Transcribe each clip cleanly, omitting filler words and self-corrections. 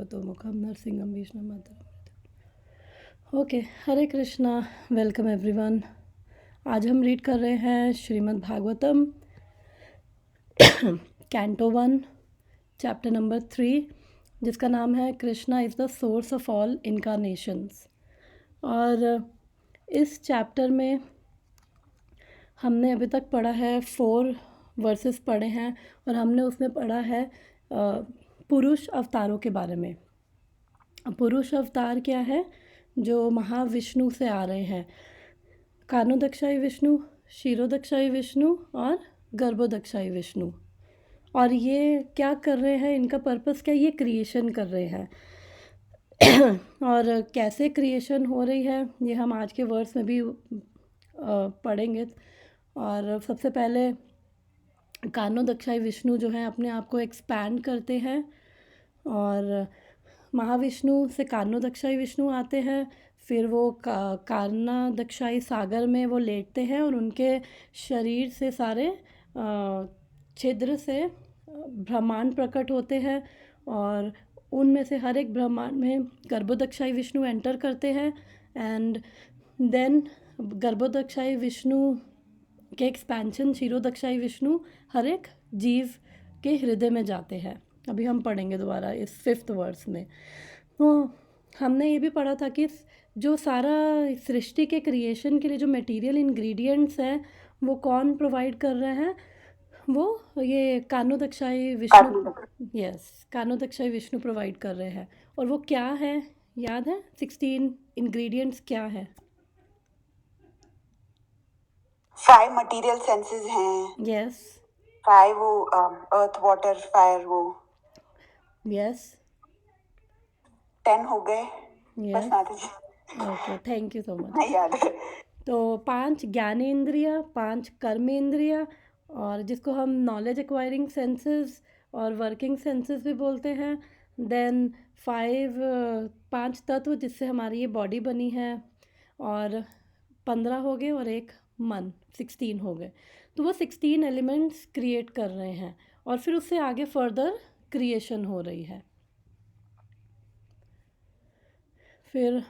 भगवतो मुखम नरसिंहम विष्णु मातरम। ओके, हरे Krishna, welcome everyone. आज हम रीड कर रहे हैं Shrimad Bhagavatam canto 1 chapter number 3, जिसका नाम है Krishna is the source of all incarnations. और इस चैप्टर में हमने अभी तक पढ़ा है 4 वर्सेस पढ़े हैं, और हमने उसमें पढ़ा है पुरुष अवतारों के बारे में। पुरुष अवतार क्या है? जो महाविष्णु से आ रहे हैं, कानोदक्षाई विष्णु, क्षीरोदक्षाई विष्णु और गर्भोदक्षाई विष्णु। और ये क्या कर रहे हैं, इनका पर्पस क्या? ये क्रिएशन कर रहे हैं। और कैसे क्रिएशन हो रही है ये हम आज के वर्ड्स में भी पढ़ेंगे। और सबसे पहले कानोदक्षाई विष्णु जो है अपने आप को एक्सपैंड करते हैं, और महाविष्णु से कानोदक्षाई विष्णु आते हैं। फिर वो कानोदक्षाई सागर में वो लेटते हैं, और उनके शरीर से सारे छिद्र से ब्रह्मांड प्रकट होते हैं, और उनमें से हर एक ब्रह्मांड में गर्भोदक्षाई विष्णु एंटर करते हैं। एंड देन गर्भोदक्षाई विष्णु के एक्सपेंशन क्षीरोदक्षाई विष्णु हर एक जीव के हृदय में जाते हैं। अभी हम पढ़ेंगे दोबारा इस 5th वर्स में। तो हमने ये भी पढ़ा था कि जो सारा सृष्टि के क्रिएशन के लिए जो मटेरियल इंग्रेडिएंट्स हैं वो कौन प्रोवाइड कर रहे हैं? वो ये कानोदक्षाई विष्णु, कानोदक्षाई विष्णु प्रोवाइड कर रहे हैं। और वो क्या है, याद है? 16 इंग्रेडिएंट्स क्या है? 5 मटेरियल सेंसेस हैं। यस 5 वो अर्थ वाटर फायर, वो यस 10 हो गए। बस ना जी। Okay, thank you so much. नहीं याद है। तो 5 ज्ञानेंद्रिय, 5 कर्मेंद्रिय, और जिसको हम नॉलेज एक्वायरिंग सेंसेस और वर्किंग सेंसेस भी बोलते हैं। देन 5 तत्व जिससे हमारी ये बॉडी बनी है, और 15 हो गए, और एक मन, 16 हो गए। तो वो 16 एलिमेंट्स क्रिएट कर रहे हैं, और फिर उससे आगे फर्दर क्रिएशन हो रही है। फिर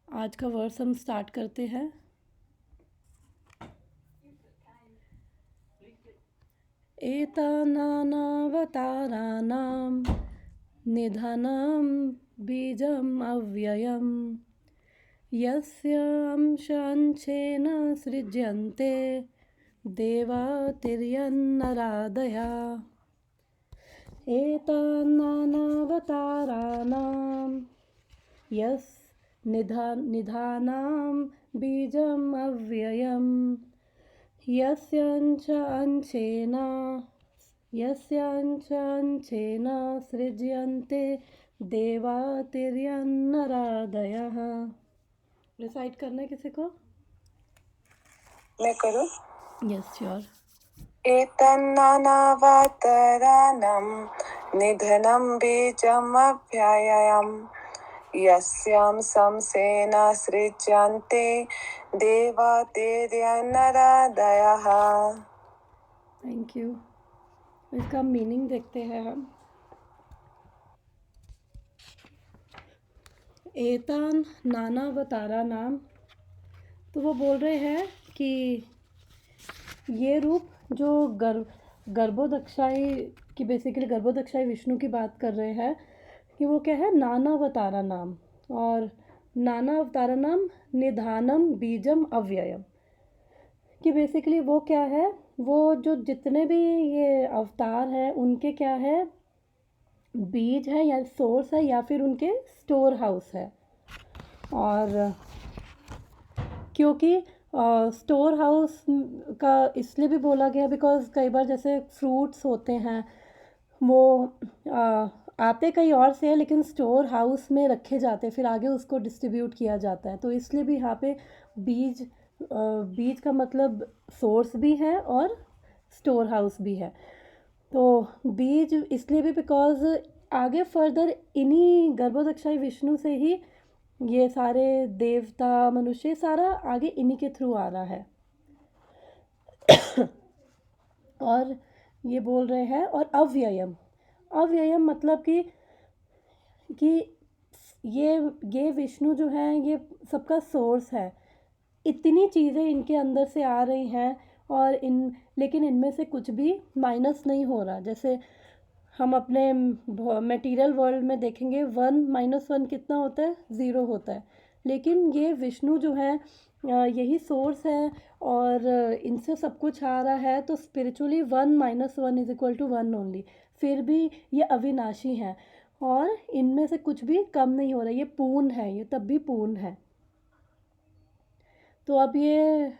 आज का वर्स हम स्टार्ट करते हैं। एतानावताराणां निधनं बीजम् अव्ययं यस्य अंशांशेन सृज्यन्ते देवातिर्यन्नरादया। एतानावताराणां निधानां बीजम् अव्ययं यस्य अंशेन सृज्यन्ते देवातिर्यन्नरादयः। रिसाइट करना है किसी को? मैं करूं? Yes sure. एतन्नानावताराणां निधनं बीजमव्ययम् यस्यां संसेन सृज्यन्ते देवातिर्यन्नरादयः। Thank you. इसका मीनिंग देखते हैं हम। एतान नानावतारा नाम, तो वो बोल रहे हैं कि ये रूप जो गर्भोदक्षाई की, बेसिकली गर्भोदक्षाई विष्णु की बात कर रहे हैं कि वो क्या है? नानावतारा नाम। और नानावतारा नाम निधानम बीजम अव्ययम, कि बेसिकली वो क्या है? वो जो जितने भी ये अवतार हैं उनके क्या है? बीज है या सोर्स है, या फिर उनके स्टोर हाउस है। और क्योंकि स्टोर हाउस का इसलिए भी बोला गया बिकॉज कई बार जैसे फ्रूट्स होते हैं वो आते कहीं और से है, लेकिन स्टोर हाउस में रखे जाते हैं, फिर आगे उसको डिस्ट्रीब्यूट किया जाता है। तो इसलिए भी यहाँ पे बीज का मतलब सोर्स भी है और स्टोर हाउस भी है। तो बीज इसलिए भी बिकॉज आगे फर्दर इन्हीं गर्भोदक्षाई विष्णु से ही ये सारे देवता मनुष्य सारा आगे इन्हीं के थ्रू आ रहा है। और ये बोल रहे हैं, और अव्ययम मतलब कि कि ये विष्णु जो है ये सबका सोर्स है। इतनी चीज़ें इनके अंदर से आ रही हैं और लेकिन इनमें से कुछ भी माइनस नहीं हो रहा। जैसे हम अपने मटेरियल वर्ल्ड में देखेंगे 1 - 1 कितना होता है, 0 होता है। लेकिन ये विष्णु जो है यही सोर्स है और इनसे सब कुछ आ रहा है। तो स्पिरिचुअली 1 - 1 = 1 ओनली। फिर भी ये अविनाशी हैं और इनमें से कुछ भी कम नहीं हो रहा। ये पूर्ण है, ये तब भी पूर्ण है। तो अब ये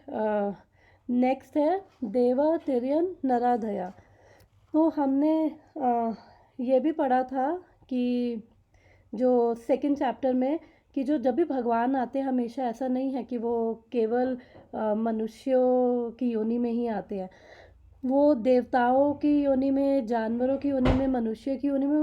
नेक्स्ट है देवा तिर्यन नराधया। तो हमने ये भी पढ़ा था कि जो सेकंड चैप्टर में कि जो जब भी भगवान आते हैं हमेशा ऐसा नहीं है कि वो केवल मनुष्यों की योनि में ही आते हैं। वो देवताओं की योनि में, जानवरों की योनि में, मनुष्य की योनि में,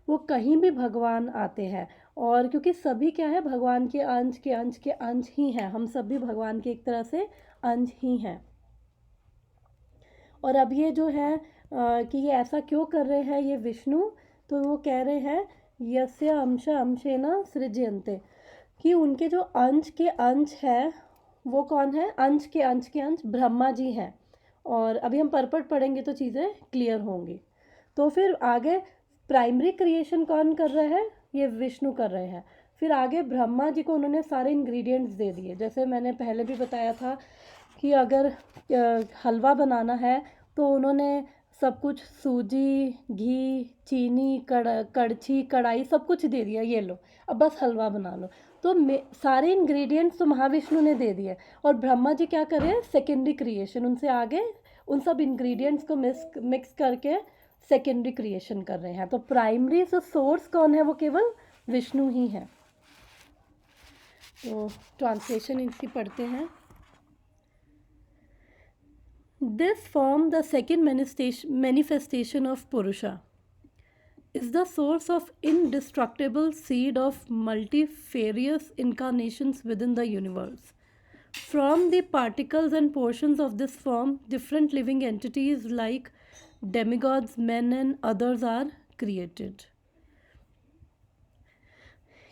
वो कहीं भी भगवान आते हैं। और क्योंकि सभी क्या है, भगवान के अंश के अंश के अंश ही हैं। हम सभी भगवान के एक तरह से अंश ही हैं। और अब ये जो है कि ये ऐसा क्यों कर रहे हैं ये विष्णु, तो वो कह रहे हैं यस्य अंश अंशेन सृज्यन्ते, कि उनके जो अंश के अंश है वो कौन है, अंश के अंश के अंश ब्रह्मा जी हैं। और अभी हम परपट पढ़ेंगे तो चीज़ें क्लियर होंगी। तो फिर आगे प्राइमरी क्रिएशन कौन कर रहा है, ये विष्णु कर रहे हैं। फिर आगे ब्रह्मा जी को उन्होंने सारे इंग्रेडिएंट्स दे दिए। जैसे मैंने पहले भी बताया था कि अगर हलवा बनाना है तो उन्होंने सब कुछ, सूजी, घी, चीनी, कड़छी, कढ़ाई, सब कुछ दे दिया, ये लो अब बस हलवा बना लो। तो सारे इंग्रेडिएंट्स तो महाविष्णु ने दे दिए और ब्रह्मा जी क्या कर रहे हैं, सेकेंडरी क्रिएशन। उनसे आगे उन सब इंग्रेडिएंट्स को मिक्स करके सेकेंडरी क्रिएशन कर रहे हैं। तो प्राइमरी जो सोर्स कौन है, वो केवल विष्णु ही है। तो ट्रांसलेशन इनकी पढ़ते हैं। This form, the second manifestation of Purusha, is the source of indestructible seed of multifarious incarnations within the universe. From the particles and portions of this form, different living entities like demigods, men and others are created.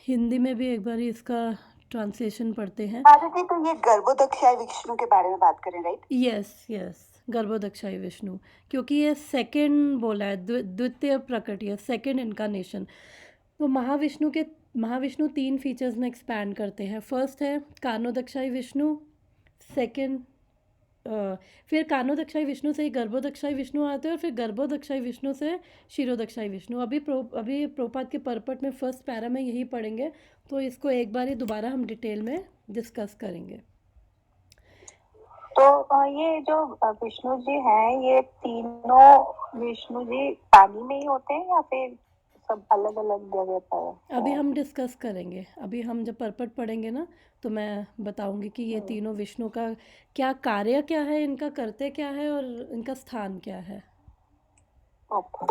Hindi में भी एक बार इसका translation पढ़ते हैं। आदित्य, तो ये गर्भोदक्षाय विष्णु के बारे में बात करें, राइट? यस, गर्भोदक्षाई विष्णु, क्योंकि ये सेकंड बोला है, द्वितीय प्रकट, सेकंड इनकारनेशन। तो महाविष्णु 3 फीचर्स में एक्सपैंड करते हैं। फर्स्ट है कानोदक्षाई विष्णु, सेकंड फिर कानोदक्षाई विष्णु से ही गर्भोदक्षाई विष्णु आते हैं और फिर गर्भोदक्षाई विष्णु से शिरोदक्षाई विष्णु। अभी प्रोपात के परपट में फर्स्ट पैरा में यही पढ़ेंगे, तो इसको एक बार ही दोबारा हम डिटेल में डिस्कस करेंगे। तो ये जो विष्णु जी हैं, ये तीनों विष्णु जी पानी में ही होते हैं या फिर सब अलग अलग जगह पर? अभी हम डिस्कस करेंगे। अभी हम जब परपट पढ़ेंगे ना तो मैं बताऊंगी कि ये तीनों विष्णु का क्या कार्य क्या है, इनका करते क्या है और इनका स्थान क्या है। ओके।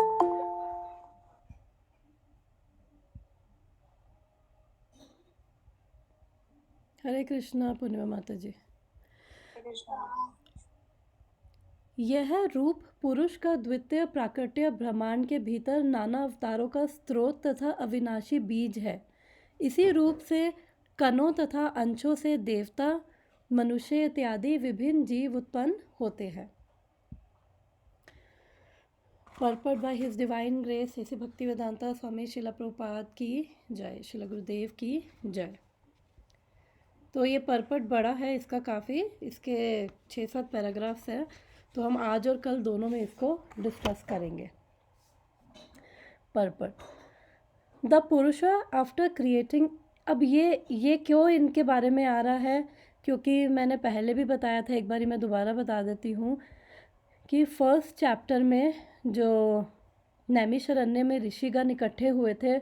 हरे कृष्णा पूर्णिमा माता जी। यह रूप पुरुष का द्वितीय प्राकट्य ब्रह्मांड के भीतर नाना अवतारों का स्रोत तथा अविनाशी बीज है। इसी रूप से कणों तथा अंशों से देवता, मनुष्य इत्यादि विभिन्न जीव उत्पन्न होते हैं। Purport by his divine grace ऐसे भक्तिवेदांता स्वामी शिला प्रभुपाद की जय, शिला गुरुदेव की जय। तो ये परपट बड़ा है, इसका काफ़ी, इसके 6-7 पैराग्राफ्स हैं। तो हम आज और कल दोनों में इसको डिस्कस करेंगे। Purport the Purusha after creating. अब ये क्यों इनके बारे में आ रहा है, क्योंकि मैंने पहले भी बताया था, एक बारी मैं दोबारा बता देती हूँ कि फर्स्ट चैप्टर में जो नैमिषारण्य में ऋषिगण इकट्ठे हुए थे,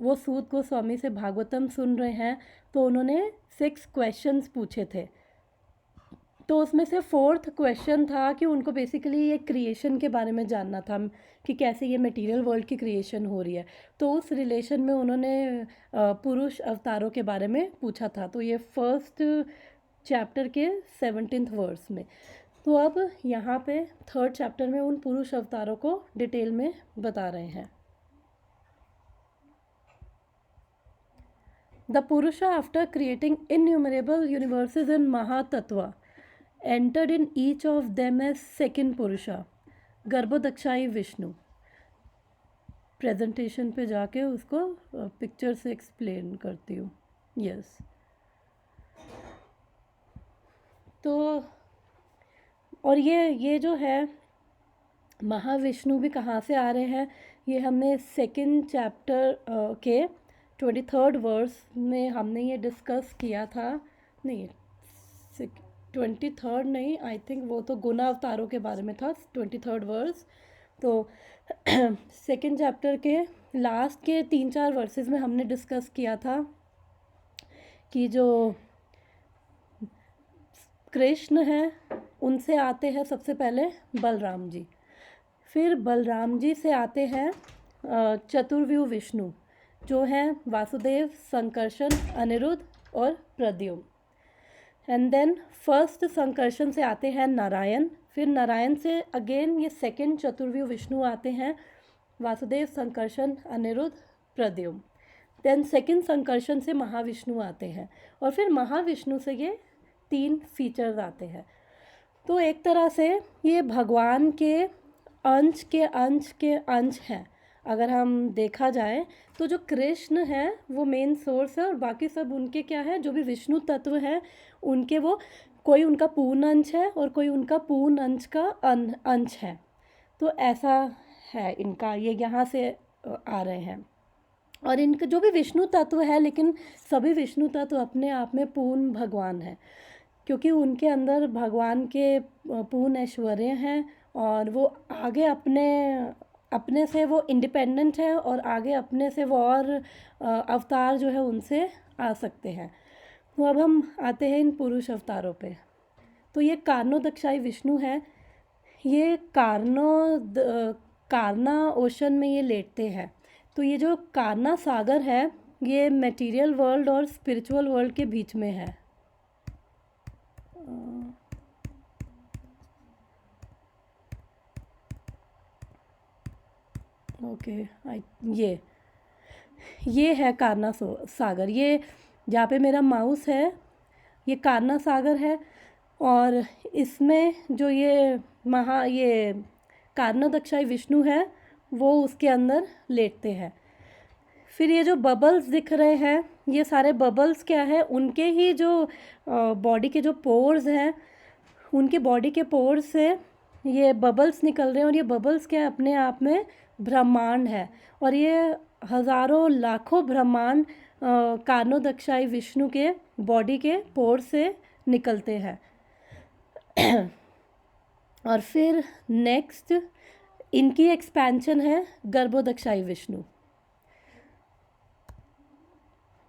वो सूत गोस्वामी से भागवतम सुन रहे हैं। तो उन्होंने 6 क्वेश्चंस पूछे थे। तो उसमें से 4th क्वेश्चन था कि उनको बेसिकली ये क्रिएशन के बारे में जानना था कि कैसे ये मटेरियल वर्ल्ड की क्रिएशन हो रही है। तो उस रिलेशन में उन्होंने पुरुष अवतारों के बारे में पूछा था। तो ये फर्स्ट चैप्टर के 17th वर्स में। तो अब यहाँ पे 3rd चैप्टर में उन पुरुष अवतारों को डिटेल में बता रहे हैं। The Purusha after creating innumerable universes in Mahatattva entered in each of them as second Purusha Garbhodakshayi Vishnu. Presentation पे जाके उसको पिक्चर से एक्सप्लेन करती हूँ। यस, तो और ये जो है महाविष्णु भी कहाँ से आ रहे हैं, ये हमने सेकंड चैप्टर के 23rd वर्स में हमने ये डिस्कस किया था। नहीं, 23rd नहीं, आई थिंक वो तो गुना अवतारों के बारे में था 23rd वर्स। तो सेकंड चैप्टर के लास्ट के 3-4 वर्सेस में हमने डिस्कस किया था कि जो कृष्ण हैं उनसे आते हैं सबसे पहले बलराम जी, फिर बलराम जी से आते हैं चतुर्व्यूह विष्णु जो हैं वासुदेव, संकर्षण, अनिरुद्ध और Pradyumna. And then first Sankarshan से आते हैं नारायण, फिर नारायण से अगेन ये सेकंड चतुर्व्यूह विष्णु आते हैं वासुदेव, संकर्षण, अनिरुद्ध, प्रद्युम्न। देन सेकंड संकर्षण से महाविष्णु आते हैं और फिर महाविष्णु से ये 3 फीचर्स आते हैं। तो एक तरह से ये भगवान के अंश के अंश के अंश हैं। अगर हम देखा जाए तो जो कृष्ण है वो मेन सोर्स है और बाकी सब उनके क्या है, जो भी विष्णु तत्व हैं उनके वो कोई उनका पूर्ण अंश है और कोई उनका पूर्ण अंश का अंश है। तो ऐसा है इनका, ये यहाँ से आ रहे हैं। और इनका जो भी विष्णु तत्व है, लेकिन सभी विष्णु तत्व अपने आप में पूर्ण भगवान है, क्योंकि उनके अंदर भगवान के पूर्ण ऐश्वर्य हैं और वो आगे अपने से वो इंडिपेंडेंट है और आगे अपने से वो और अवतार जो है उनसे आ सकते हैं। तो अब हम आते हैं इन पुरुष अवतारों पे। तो ये कार्णोदक्षाई विष्णु है, ये कारना ओशन में ये लेटते हैं। तो ये जो कारना सागर है ये मटेरियल वर्ल्ड और स्पिरिचुअल वर्ल्ड के बीच में है। ओके, ये है कारना सागर। ये जहाँ पे मेरा माउस है ये कारना सागर है और इसमें जो ये कार्णोदक्षाई विष्णु है वो उसके अंदर लेटते हैं। फिर ये जो बबल्स दिख रहे हैं ये सारे बबल्स क्या है, उनके ही जो बॉडी के जो पोर्स हैं उनके बॉडी के पोर्स से ये बबल्स निकल रहे हैं और ये बबल्स क्या है, अपने आप में ब्रह्मांड है और ये हज़ारों लाखों ब्रह्मांड कार्णोदक्षाई विष्णु के बॉडी के पोर से निकलते हैं। और फिर नेक्स्ट इनकी एक्सपेंशन है गर्भोदक्षाई विष्णु।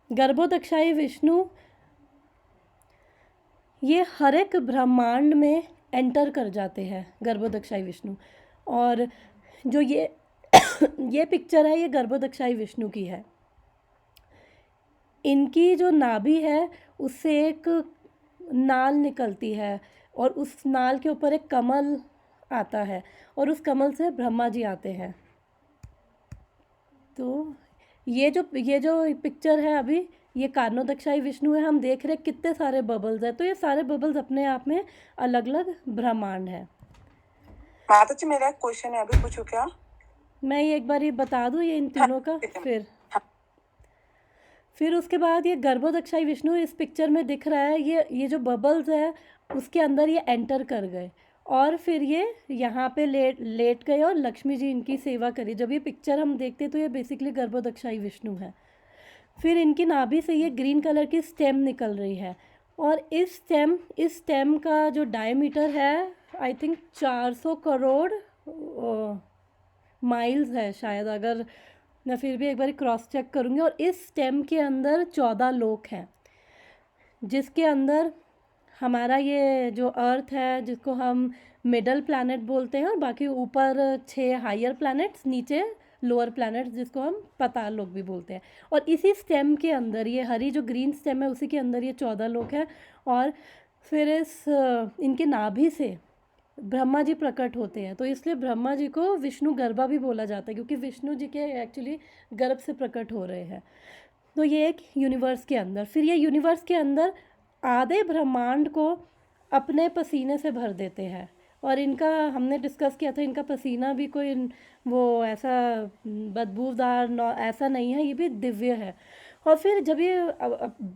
गर्भोदक्षाई विष्णु ये हर एक ब्रह्मांड में एंटर कर जाते हैं, गर्भोदक्षाई विष्णु। और जो ये पिक्चर है ये गर्भोदक्षाई विष्णु की है। इनकी जो नाभि है उससे एक नाल निकलती है और उस नाल के ऊपर एक कमल आता है और उस कमल से ब्रह्मा जी आते हैं। तो ये जो पिक्चर है अभी ये कार्णोदक्षाई विष्णु है। हम देख रहे हैं कितने सारे बबल्स हैं, तो ये सारे बबल्स अपने आप में अलग अलग ब्रह्मांड है। माता जी मेरा क्वेश्चन है, अभी पूछूं क्या? मैं ये एक बार ये बता दूं ये इन तीनों का। फिर उसके बाद ये गर्भोदक्षाई विष्णु इस पिक्चर में दिख रहा है, ये जो बबल्स है उसके अंदर ये एंटर कर गए और फिर ये यहाँ पे लेट गए और लक्ष्मी जी इनकी सेवा करी। जब ये पिक्चर हम देखते तो ये बेसिकली गर्भोदक्षाई विष्णु है। फिर इनकी नाभि से ये ग्रीन कलर की स्टेम निकल रही है और इस स्टेम का जो डायमीटर है आई थिंक 400 करोड़ माइल्स है शायद, अगर मैं फिर भी एक बार क्रॉस चेक करूँगी। और इस स्टेम के अंदर 14 लोक हैं, जिसके अंदर हमारा ये जो अर्थ है जिसको हम मिडल प्लैनेट बोलते हैं और बाकी ऊपर 6 हायर प्लैनेट्स, नीचे लोअर प्लैनेट्स जिसको हम पाताल लोक भी बोलते हैं। और इसी स्टेम के अंदर ये हरी जो ग्रीन स्टेम है उसी के अंदर ये 14 लोक है। और फिर इनके नाभि से ब्रह्मा जी प्रकट होते हैं, तो इसलिए ब्रह्मा जी को विष्णु गर्भा भी बोला जाता है क्योंकि विष्णु जी के एक्चुअली गर्भ से प्रकट हो रहे हैं। तो ये एक यूनिवर्स के अंदर, फिर ये यूनिवर्स के अंदर आधे ब्रह्मांड को अपने पसीने से भर देते हैं। और इनका हमने डिस्कस किया था, इनका पसीना भी कोई वो ऐसा बदबूदार ऐसा नहीं है, ये भी दिव्य है। और फिर जब ये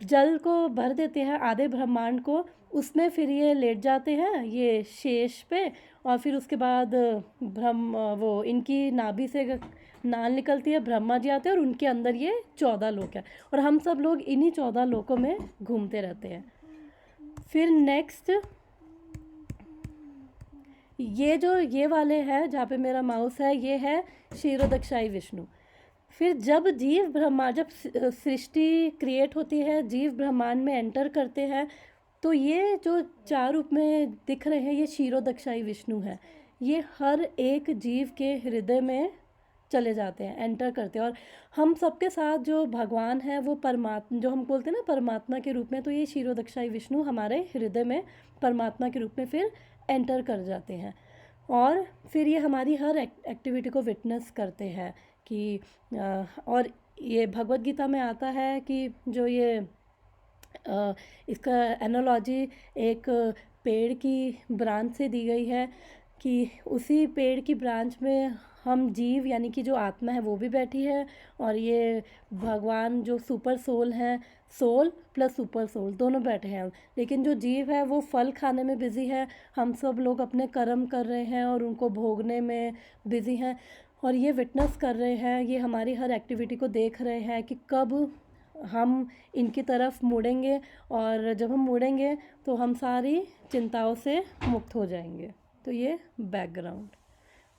जल को भर देते हैं आधे ब्रह्मांड को, उसमें फिर ये लेट जाते हैं ये शेष पे। और फिर उसके बाद वो इनकी नाभि से नाल निकलती है, ब्रह्मा जी आते हैं और उनके अंदर ये 14 लोक है, और हम सब लोग इन्हीं 14 लोकों में घूमते रहते हैं। फिर नेक्स्ट ये वाले हैं जहाँ पे मेरा माउस है, ये है क्षीरोदक्षाई विष्णु। फिर जब जब सृष्टि क्रिएट होती है, जीव ब्रह्मांड में एंटर करते हैं, तो ये जो 4 रूप में दिख रहे हैं, ये क्षीरोदक्षाई विष्णु है। ये हर एक जीव के हृदय में चले जाते हैं, एंटर करते हैं। और हम सबके साथ जो भगवान है वो परमात्मा, जो हम बोलते हैं ना परमात्मा के रूप में, तो ये क्षीरोदक्षाई विष्णु हमारे हृदय में परमात्मा के रूप में फिर एंटर कर जाते हैं। और फिर ये हमारी हर एक्टिविटी को विटनेस करते हैं कि और ये भगवत गीता में आता है कि जो ये इसका एनालॉजी एक पेड़ की ब्रांच से दी गई है, कि उसी पेड़ की ब्रांच में हम जीव यानी कि जो आत्मा है वो भी बैठी है, और ये भगवान जो सुपर सोल हैं, सोल प्लस सुपर सोल दोनों बैठे हैं। लेकिन जो जीव है वो फल खाने में बिज़ी है, हम सब लोग अपने कर्म कर रहे हैं और उनको भोगने में बिज़ी हैं। और ये विटनेस कर रहे हैं, ये हमारी हर एक्टिविटी को देख रहे हैं कि कब हम इनकी तरफ मुड़ेंगे, और जब हम मुड़ेंगे तो हम सारी चिंताओं से मुक्त हो जाएंगे। तो ये बैकग्राउंड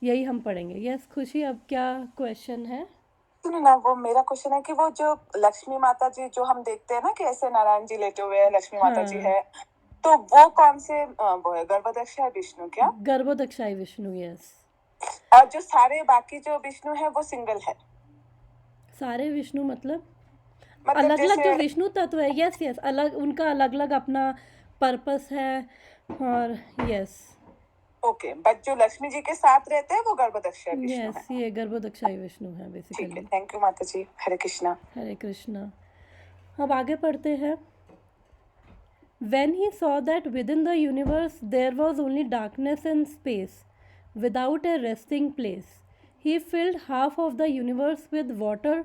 यही हम पढ़ेंगे। यस खुशी, अब क्या क्वेश्चन है? सुनो ना, वो मेरा क्वेश्चन है कि वो जो लक्ष्मी माता जी जो हम देखते हैं ना कि ऐसे नारायण जी लेटे हुए हैं, लक्ष्मी माता जी हाँ। है, तो वो कौन से वो है गर्भदक्षाई विष्णु क्या? गर्भोदक्षाई विष्णु, यस। और जो सारे बाकी जो विष्णु है वो सिंगल है? सारे विष्णु मतलब मतलब अलग अलग जो जैसे विष्णु तत्व है, यस यस, अलग उनका अलग अलग अपना पर्पस है। और यस ओके, बट जो लक्ष्मी जी के साथ रहते हैं वो गर्भदक्षाई विष्णु यस, है। ये गर्भोदक्षाई विष्णु है ठीक है, बेसिकली। थैंक यू माता जी। हरे कृष्णा। हरे कृष्णा। अब आगे पढ़ते हैं। When he saw that within the universe there was only darkness and space, without a resting place, he filled half of the universe with water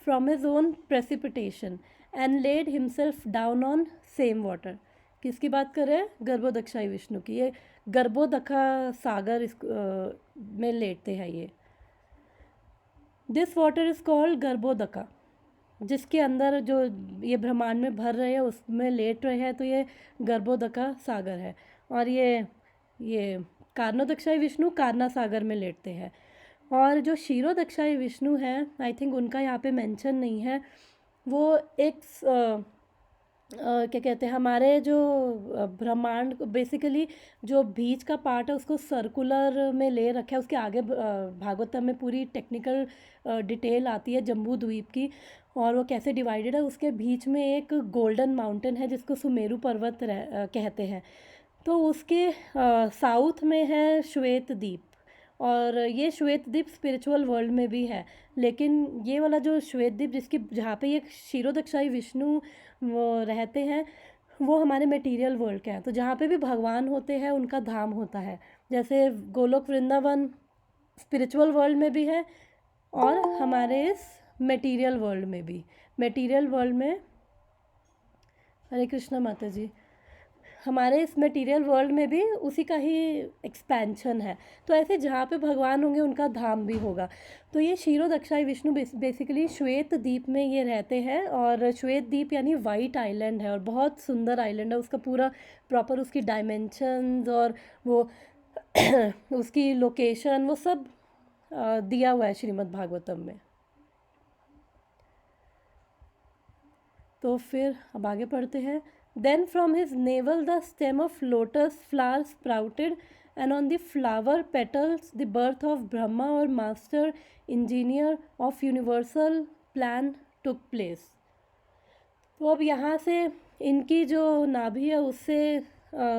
from his own precipitation and laid himself down on same water. किसकी बात कर रहे हैं? गर्भोदक्षाई विष्णु की। ये गर्भोदखा सागर में लेटते हैं ये। दिस वाटर इज कॉल्ड गर्भोदका, जिसके अंदर जो ये ब्रह्मांड में भर रहे हैं उसमें लेट रहे हैं, तो ये गर्भोदका सागर है। और ये कारणोदक्षाई विष्णु कारना सागर में लेटते हैं। और जो क्षीरोदक्षाई विष्णु है, आई थिंक उनका यहाँ पे मेंशन नहीं है, वो एक क्या कहते हैं, हमारे जो ब्रह्मांड बेसिकली जो बीच का पार्ट है उसको सर्कुलर में ले रखा है। उसके आगे भागवतम में पूरी टेक्निकल डिटेल आती है जम्बू द्वीप की, और वो कैसे डिवाइडेड है। उसके बीच में एक गोल्डन माउंटेन है जिसको सुमेरु पर्वत कहते हैं। तो उसके साउथ में है श्वेत द्वीप, और ये श्वेत द्वीप स्पिरिचुअल वर्ल्ड में भी है। लेकिन ये वाला जो श्वेत द्वीप जहाँ पे ये क्षीरोदक्षाई विष्णु वो रहते हैं, वो हमारे मटेरियल वर्ल्ड के हैं। तो जहाँ पे भी भगवान होते हैं उनका धाम होता है। जैसे गोलोक वृंदावन स्पिरिचुअल वर्ल्ड में भी है, और हमारे इस मटेरियल वर्ल्ड में भी। मटेरियल वर्ल्ड में, हरे कृष्णा माता जी, हमारे इस मटेरियल वर्ल्ड में भी उसी का ही एक्सपेंशन है। तो ऐसे जहाँ पे भगवान होंगे उनका धाम भी होगा। तो ये क्षीरोदक्षाई विष्णु बेसिकली श्वेत द्वीप में ये रहते हैं, और श्वेत द्वीप यानी वाइट आइलैंड है, और बहुत सुंदर आइलैंड है। उसका पूरा प्रॉपर उसकी डायमेंशंस और वो उसकी लोकेशन वो सब दिया हुआ है श्रीमद् भागवतम में। तो फिर अब आगे पढ़ते हैं। Then from his navel the stem of lotus flower sprouted, and on the flower petals the birth of Brahma or master engineer of universal plan took place. तो अब यहाँ से इनकी जो नाभि है उससे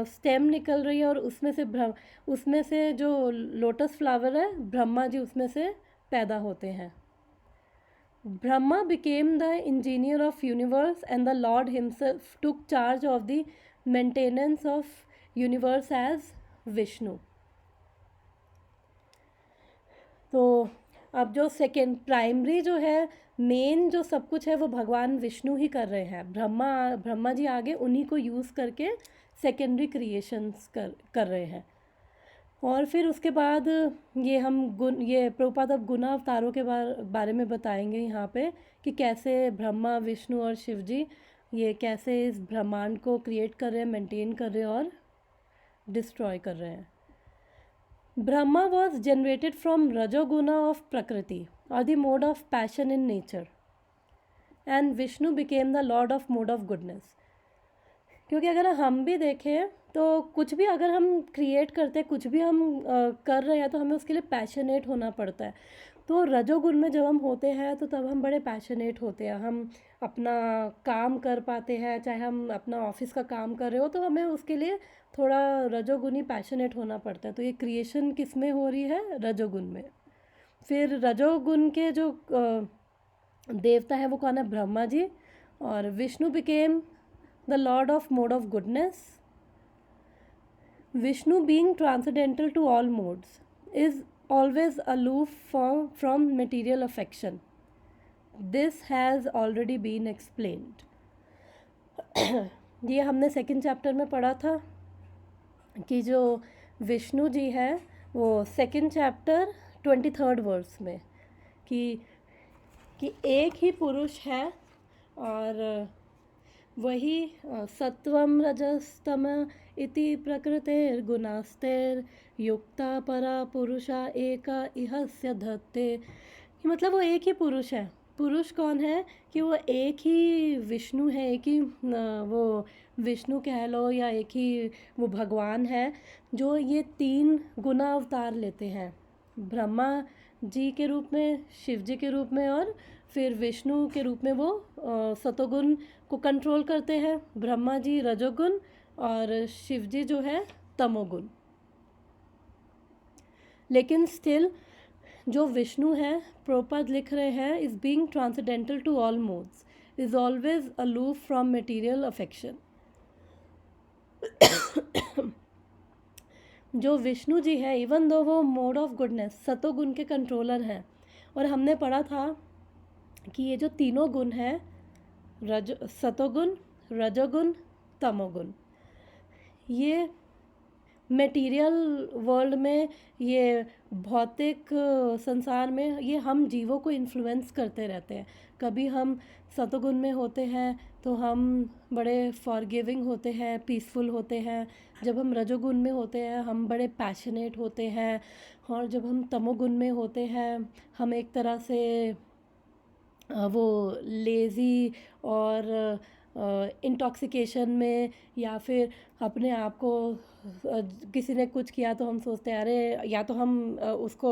स्टेम निकल रही है, और उसमें से जो लोटस फ्लावर है ब्रह्मा जी उसमें से पैदा होते हैं। Brahma became the engineer of universe and the Lord himself took charge of the maintenance of universe as Vishnu. तो अब जो सेकेंड प्राइमरी जो है, मेन जो सब कुछ है वो भगवान विष्णु ही कर रहे हैं. ब्रह्मा जी आगे उन्हीं को यूज़ करके सेकेंडरी क्रिएशंस कर रहे हैं. और फिर उसके बाद ये प्रभुपाद अब गुना अवतारों के बारे में बताएंगे यहाँ पे कि कैसे ब्रह्मा विष्णु और शिव जी ये कैसे इस ब्रह्मांड को क्रिएट कर रहे हैं, मेंटेन कर रहे हैं और डिस्ट्रॉय कर रहे हैं. Brahma was generated from Rajoguna of Prakriti or the mode of passion in nature, and Vishnu became the Lord of mode of goodness. क्योंकि अगर हम भी देखें तो कुछ भी अगर हम क्रिएट करते हैं, कुछ भी हम कर रहे हैं तो हमें उसके लिए पैशनेट होना पड़ता है. तो रजोगुण में जब हम होते हैं तो तब हम बड़े पैशनेट होते हैं, हम अपना काम कर पाते हैं, चाहे हम अपना ऑफिस का काम कर रहे हो तो हमें उसके लिए थोड़ा रजोगुणी पैशनेट होना पड़ता है. तो ये क्रिएशन किस में हो रही है? रजोगुण में. फिर रजोगुण के जो देवता है वो कौन है? ब्रह्मा जी. और Vishnu became the lord of mode of goodness. Vishnu being transcendental to all modes is always aloof from material affection. This has already been explained. ये हमने सेकंड चैप्टर में पढ़ा था कि जो विष्णु जी है वो सेकंड चैप्टर 23rd वर्स में कि एक ही पुरुष है और वही सत्वम रजस्तम इति प्रकृतिर्गुणास्तेर युक्ता परा पुरुषा एका इहस्य धत्ते. मतलब वो एक ही पुरुष है. पुरुष कौन है? कि वो एक ही विष्णु है, एक ही वो विष्णु कह लो या एक ही वो भगवान है जो ये 3 गुना अवतार लेते हैं. ब्रह्मा जी के रूप में, शिव जी के रूप में और फिर विष्णु के रूप में वो सतोगुण को कंट्रोल करते हैं. ब्रह्मा जी रजोगुण और शिव जी जो है तमोगुण. लेकिन स्टिल जो विष्णु है, प्रभुपाद लिख रहे हैं, is being transcendental to all modes, is always aloof from material affection. जो विष्णु जी है, इवन दो वो मोड ऑफ गुडनेस सतोगुण के कंट्रोलर हैं. और हमने पढ़ा था कि ये जो तीनों गुण हैं, सतोगुण, रजोगुण, तमोगुण, ये मटेरियल वर्ल्ड में, ये भौतिक संसार में ये हम जीवों को इन्फ्लुएंस करते रहते हैं. कभी हम सतोगुण में होते हैं तो हम बड़े फॉरगिविंग होते हैं, पीसफुल होते हैं. जब हम रजोगुण में होते हैं हम बड़े पैशनेट होते हैं. और जब हम तमोगुण में होते हैं हम एक तरह से वो लेज़ी और इंटॉक्सिकेशन में, या फिर अपने आप को किसी ने कुछ किया तो हम सोचते हैं अरे, या तो हम उसको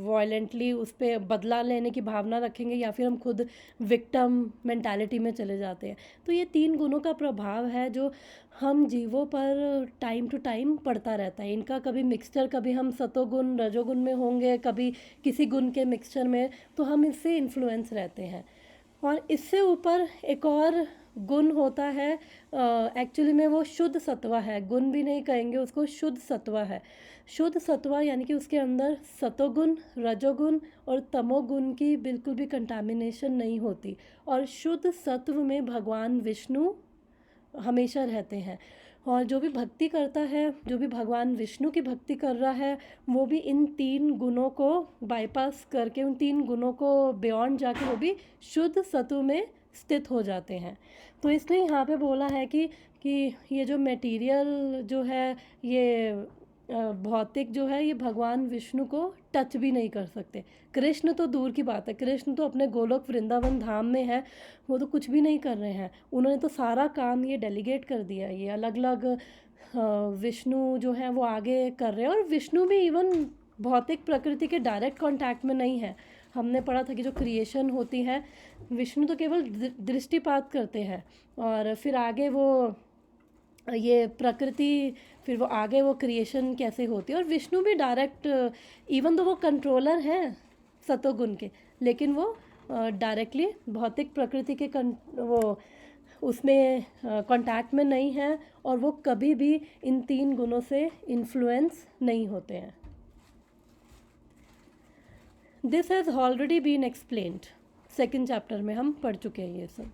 वायलेंटली उस पर बदला लेने की भावना रखेंगे या फिर हम खुद विक्टिम मेंटालिटी में चले जाते हैं. तो ये 3 गुणों का प्रभाव है जो हम जीवों पर टाइम टू टाइम पड़ता रहता है. इनका कभी मिक्सचर, कभी हम सतोगुण रजोगुण में होंगे, कभी किसी गुण के मिक्सचर में, तो हम इससे इन्फ्लुएंस रहते हैं. और इससे ऊपर एक और गुण होता है, एक्चुअली में वो शुद्ध सत्वा है. गुण भी नहीं कहेंगे उसको, शुद्ध सत्वा है. शुद्ध सत्वा यानी कि उसके अंदर सतोगुण, रजोगुण और तमोगुण की बिल्कुल भी कंटामिनेशन नहीं होती. और शुद्ध सत्व में भगवान विष्णु हमेशा रहते हैं. और जो भी भक्ति करता है, जो भी भगवान विष्णु की भक्ति कर रहा है, वो भी इन 3 गुणों को बाईपास करके, उन 3 गुणों को बियॉन्ड जाके वो भी शुद्ध सत्व में स्थित हो जाते हैं. तो इसलिए यहाँ पे बोला है कि ये जो मटेरियल जो है, ये भौतिक जो है, ये भगवान विष्णु को टच भी नहीं कर सकते. कृष्ण तो दूर की बात है, कृष्ण तो अपने गोलोक वृंदावन धाम में है, वो तो कुछ भी नहीं कर रहे हैं. उन्होंने तो सारा काम ये डेलीगेट कर दिया. ये अलग अलग विष्णु जो है वो आगे कर रहे हैं. और विष्णु भी इवन भौतिक प्रकृति के डायरेक्ट कांटेक्ट में नहीं है. हमने पढ़ा था कि जो क्रिएशन होती है, विष्णु तो केवल दृष्टिपात करते हैं और फिर आगे वो ये प्रकृति, फिर वो आगे वो क्रिएशन कैसे होती है. और विष्णु भी डायरेक्ट, इवन तो वो कंट्रोलर हैं सतोगुण के, लेकिन वो डायरेक्टली भौतिक प्रकृति के वो उसमें कांटेक्ट में नहीं है, और वो कभी भी इन 3 गुणों से इन्फ्लुएंस नहीं होते हैं। This has already been explained, 2nd chapter में हम पढ़ चुके हैं ये सब।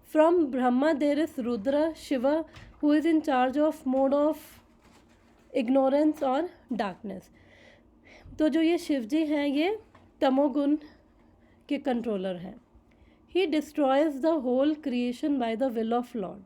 From Brahma there is Rudra Shiva who is in charge of mode of ignorance और डार्कनेस। तो जो ये शिव जी हैं ये तमोगुण के कंट्रोलर हैं। He destroys the whole creation by the will of lord.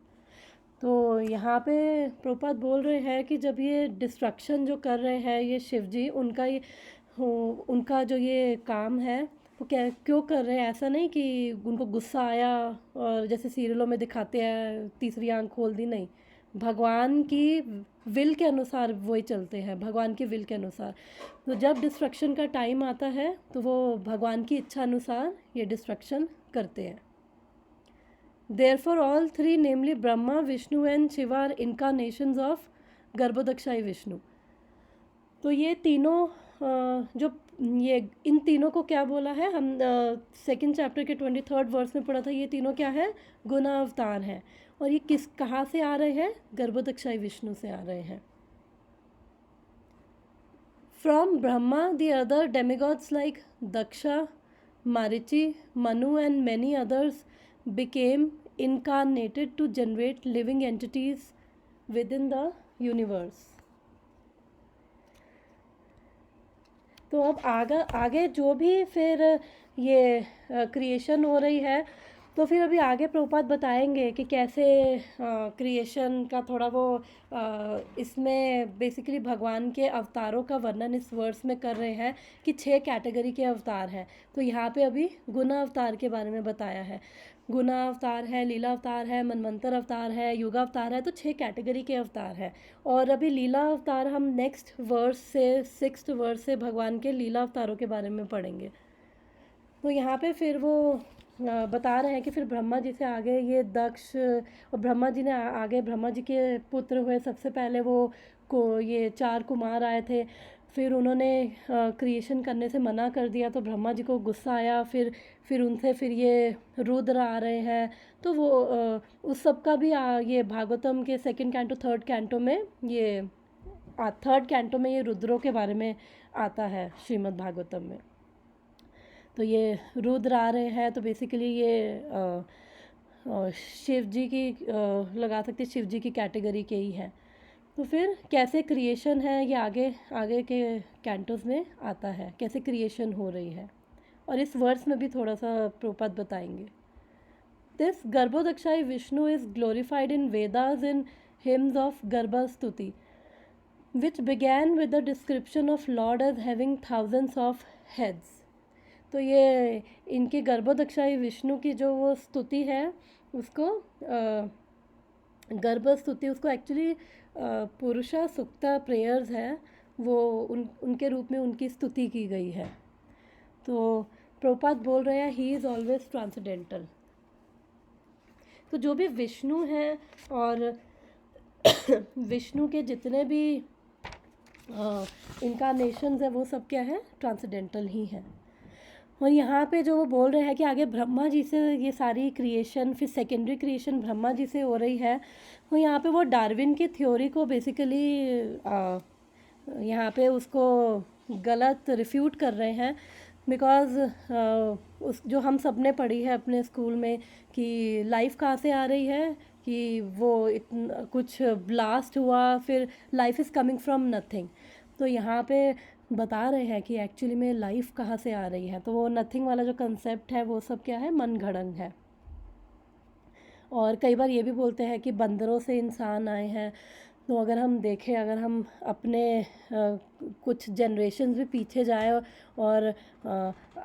तो यहाँ पे प्रभुपाद बोल रहे हैं कि जब ये डिस्ट्रक्शन जो कर रहे हैं ये शिव जी, उनका जो ये काम है वो क्या क्यों कर रहे हैं, ऐसा नहीं कि उनको गुस्सा आया और जैसे सीरियलों में दिखाते हैं तीसरी आंख खोल दी, नहीं, भगवान की विल के अनुसार वही चलते हैं, भगवान की विल के अनुसार। तो जब डिस्ट्रक्शन का टाइम आता है तो वो भगवान की इच्छा अनुसार ये डिस्ट्रक्शन करते हैं। Therefore all 3 namely Brahma, Vishnu and Shiva are incarnations of Garbhodakshayi Vishnu. तो ये तीनों जो ये इन तीनों को क्या बोला है, हम 2nd चैप्टर के 23rd वर्स में पढ़ा था, ये तीनों क्या है, गुण अवतार हैं। और ये कहाँ से आ रहे हैं, गर्भोदक्षाई विष्णु से आ रहे हैं। From Brahma the other demigods like Daksha, Marichi, Manu and many others became incarnated to generate living entities within the universe। तो अब आगे जो भी फिर ये क्रिएशन हो रही है, तो फिर अभी आगे प्रभुपाद बताएंगे कि कैसे क्रिएशन का थोड़ा वो इसमें बेसिकली भगवान के अवतारों का वर्णन इस वर्स में कर रहे हैं कि 6 कैटेगरी के अवतार हैं। तो यहाँ पे अभी गुण अवतार के बारे में बताया है। गुण अवतार है, लीला अवतार है, मनवंतर अवतार है, युगा अवतार है, तो 6 कैटेगरी के अवतार हैं। और अभी लीला अवतार हम नेक्स्ट वर्स से 6th वर्स से भगवान के लीला अवतारों के बारे में पढ़ेंगे। तो यहाँ पे फिर वो बता रहे हैं कि फिर ब्रह्मा जी से आगे ये दक्ष, और ब्रह्मा जी ने आगे ब्रह्मा जी के पुत्र हुए, सबसे पहले ये 4 कुमार आए थे। फिर उन्होंने क्रिएशन करने से मना कर दिया तो ब्रह्मा जी को गुस्सा आया, फिर उनसे फिर ये रुद्र आ रहे हैं। तो वो उस सब का भी ये भागवतम के 2nd कैंटो 3rd कैंटो में ये 3rd कैंटो में ये रुद्रों के बारे में आता है श्रीमद् भागवतम में। तो ये रुद्र आ रहे हैं, तो बेसिकली ये शिव जी की लगा सकते, शिव जी की कैटेगरी के ही हैं। तो फिर कैसे क्रिएशन है ये आगे के कैंटोस में आता है, कैसे क्रिएशन हो रही है, और इस वर्स में भी थोड़ा सा प्रभुपाद बताएंगे। This Garbhodakshayi Vishnu is glorified in Vedas in hymns of Garbha stuti which began with the description of lord as having thousands of heads. तो ये इनकी गर्भोदक्षाई विष्णु की जो वो स्तुति है उसको गर्भ स्तुति, उसको एक्चुअली पुरुषा सुक्ता प्रेयर्स है, वो उनके रूप में उनकी स्तुति की गई है। तो प्रभुपाद बोल रहे हैं ही इज़ ऑलवेज ट्रांसेंडेंटल। तो जो भी विष्णु हैं और विष्णु के जितने भी इनकारनेशंस हैं वो सब क्या है, ट्रांसेंडेंटल ही हैं। और यहाँ पे जो वो बोल रहे हैं कि आगे ब्रह्मा जी से ये सारी क्रिएशन, फिर सेकेंडरी क्रिएशन ब्रह्मा जी से हो रही है, तो यहाँ पे वो डार्विन की थ्योरी को बेसिकली यहाँ पे उसको गलत रिफ्यूट कर रहे हैं। बिकॉज़ उस जो हम सब ने पढ़ी है अपने स्कूल में कि लाइफ कहाँ से आ रही है, कि वो कुछ ब्लास्ट हुआ, फिर life is coming from nothing. तो यहाँ पे बता रहे हैं कि एक्चुअली में लाइफ कहाँ से आ रही है। तो वो नथिंग वाला जो कंसेप्ट है वो सब क्या है, मन घड़ंग है। और कई बार ये भी बोलते हैं कि बंदरों से इंसान आए हैं। तो अगर हम देखें, अगर हम अपने कुछ जनरेशन्स भी पीछे जाए और